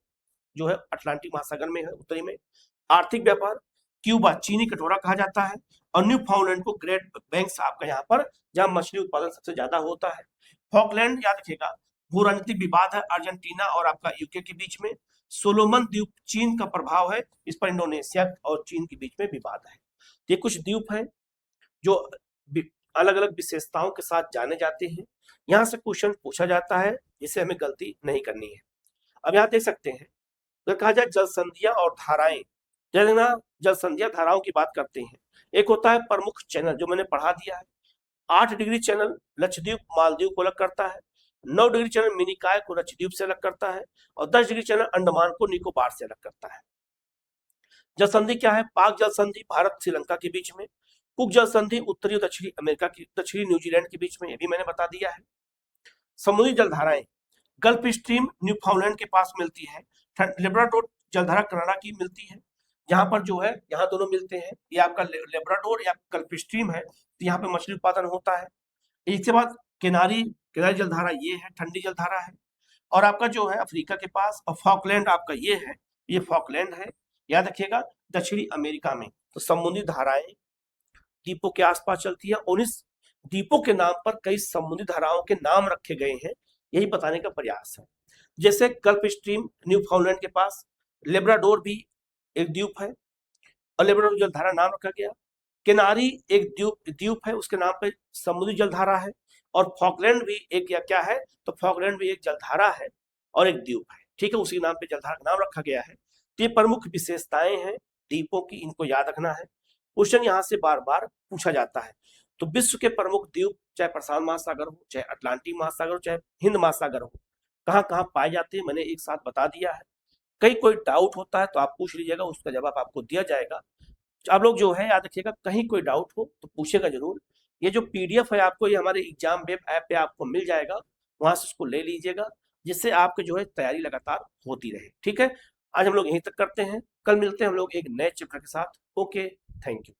जो है अटलांटिक महासागर में है उत्तरी में। आर्थिक व्यापार क्यूबा चीनी कटोरा कहा जाता है, और न्यू फाउंडलैंड को ग्रेट बैंक्स आपका यहाँ पर, जहां मछली उत्पादन सबसे ज्यादा होता है। फॉकलैंड याद रखिएगा, भू राजनीतिक विवाद है अर्जेंटीना और आपका यूके के बीच में। सोलोमन द्वीप चीन का प्रभाव है, इस पर इंडोनेशिया और चीन के बीच में विवाद है। ये कुछ द्वीप है जो अलग अलग विशेषताओं के साथ जाने जाते हैं, यहाँ से क्वेश्चन पूछा जाता है, जिसे हमें गलती नहीं करनी है। अब यहाँ देख सकते हैं, अगर कहा जाए जल संधियां और धाराएं, जल संधियां धाराओं की बात करते हैं, एक होता है प्रमुख चैनल, जो मैंने पढ़ा दिया है। 8 डिग्री चैनल लक्षद्वीप मालदीव को अलग करता है। 9 डिग्री चैनल मिनिकॉय को लक्षद्वीप से अलग करता है और 10 डिग्री चैनल अंडमान को निकोबार से अलग करता है। जल संधि क्या है? पाक जल संधि भारत श्रीलंका के बीच में, कुक जल संधि उत्तरी और दक्षिणी अमेरिका की, दक्षिणी न्यूजीलैंड के बीच में, ये भी मैंने बता दिया है। समुद्री जलधाराएं, गल्फ स्ट्रीम न्यूफाउंडलैंड के पास मिलती है, लेब्राडोर जलधारा कनाडा की मिलती है, जहां पर जो है यहाँ दोनों मिलते हैं, ये आपका लेब्राडोर या गल्फ स्ट्रीम है, तो यहाँ पे मछली उत्पादन होता है। इसके बाद किनारी किनारी जलधारा ये है, ठंडी जलधारा है। और आपका जो है अफ्रीका के पास, और फॉकलैंड आपका ये है, ये फॉकलैंड है, याद रखिएगा, दक्षिणी अमेरिका में। तो समुद्री धाराएं द्वीपों के आसपास चलती है और इस द्वीपों के नाम पर कई समुद्री धाराओं के नाम रखे गए हैं, यही बताने का प्रयास है। जैसे गल्फ स्ट्रीम न्यूफाउंडलैंड के पास, लेब्राडोर भी एक द्वीप है और लेब्राडोर जलधारा नाम रखा गया। किनारी एक द्वीप है, उसके नाम पे समुद्री जलधारा है। और फॉकलैंड भी एक, या क्या है, तो फॉकलैंड भी एक जलधारा है और एक द्वीप है, ठीक है, उसी नाम पे जलधारा का नाम रखा गया है। तो ये प्रमुख विशेषताएं हैं द्वीपों की, इनको याद रखना है। क्वेश्चन यहाँ से बार बार पूछा जाता है। तो विश्व के प्रमुख द्वीप, चाहे प्रशांत महासागर हो, चाहे अटलांटिक महासागर हो, चाहे हिंद महासागर हो, कहाँ कहाँ पाए जाते हैं, मैंने एक साथ बता दिया है। कहीं कोई डाउट होता है तो आप पूछ लीजिएगा, उसका जवाब आपको दिया जाएगा। आप लोग जो है याद रखिएगा, कहीं कोई डाउट हो तो पूछेगा जरूर। ये जो पीडीएफ है आपको, ये हमारे एग्जाम वेब ऐप पे आपको मिल जाएगा, वहां से उसको ले लीजिएगा, जिससे आपके जो है तैयारी लगातार होती रहे। ठीक है, आज हम लोग यहीं तक करते हैं, कल मिलते हैं हम लोग एक नए चैप्टर के साथ। Okay, thank you.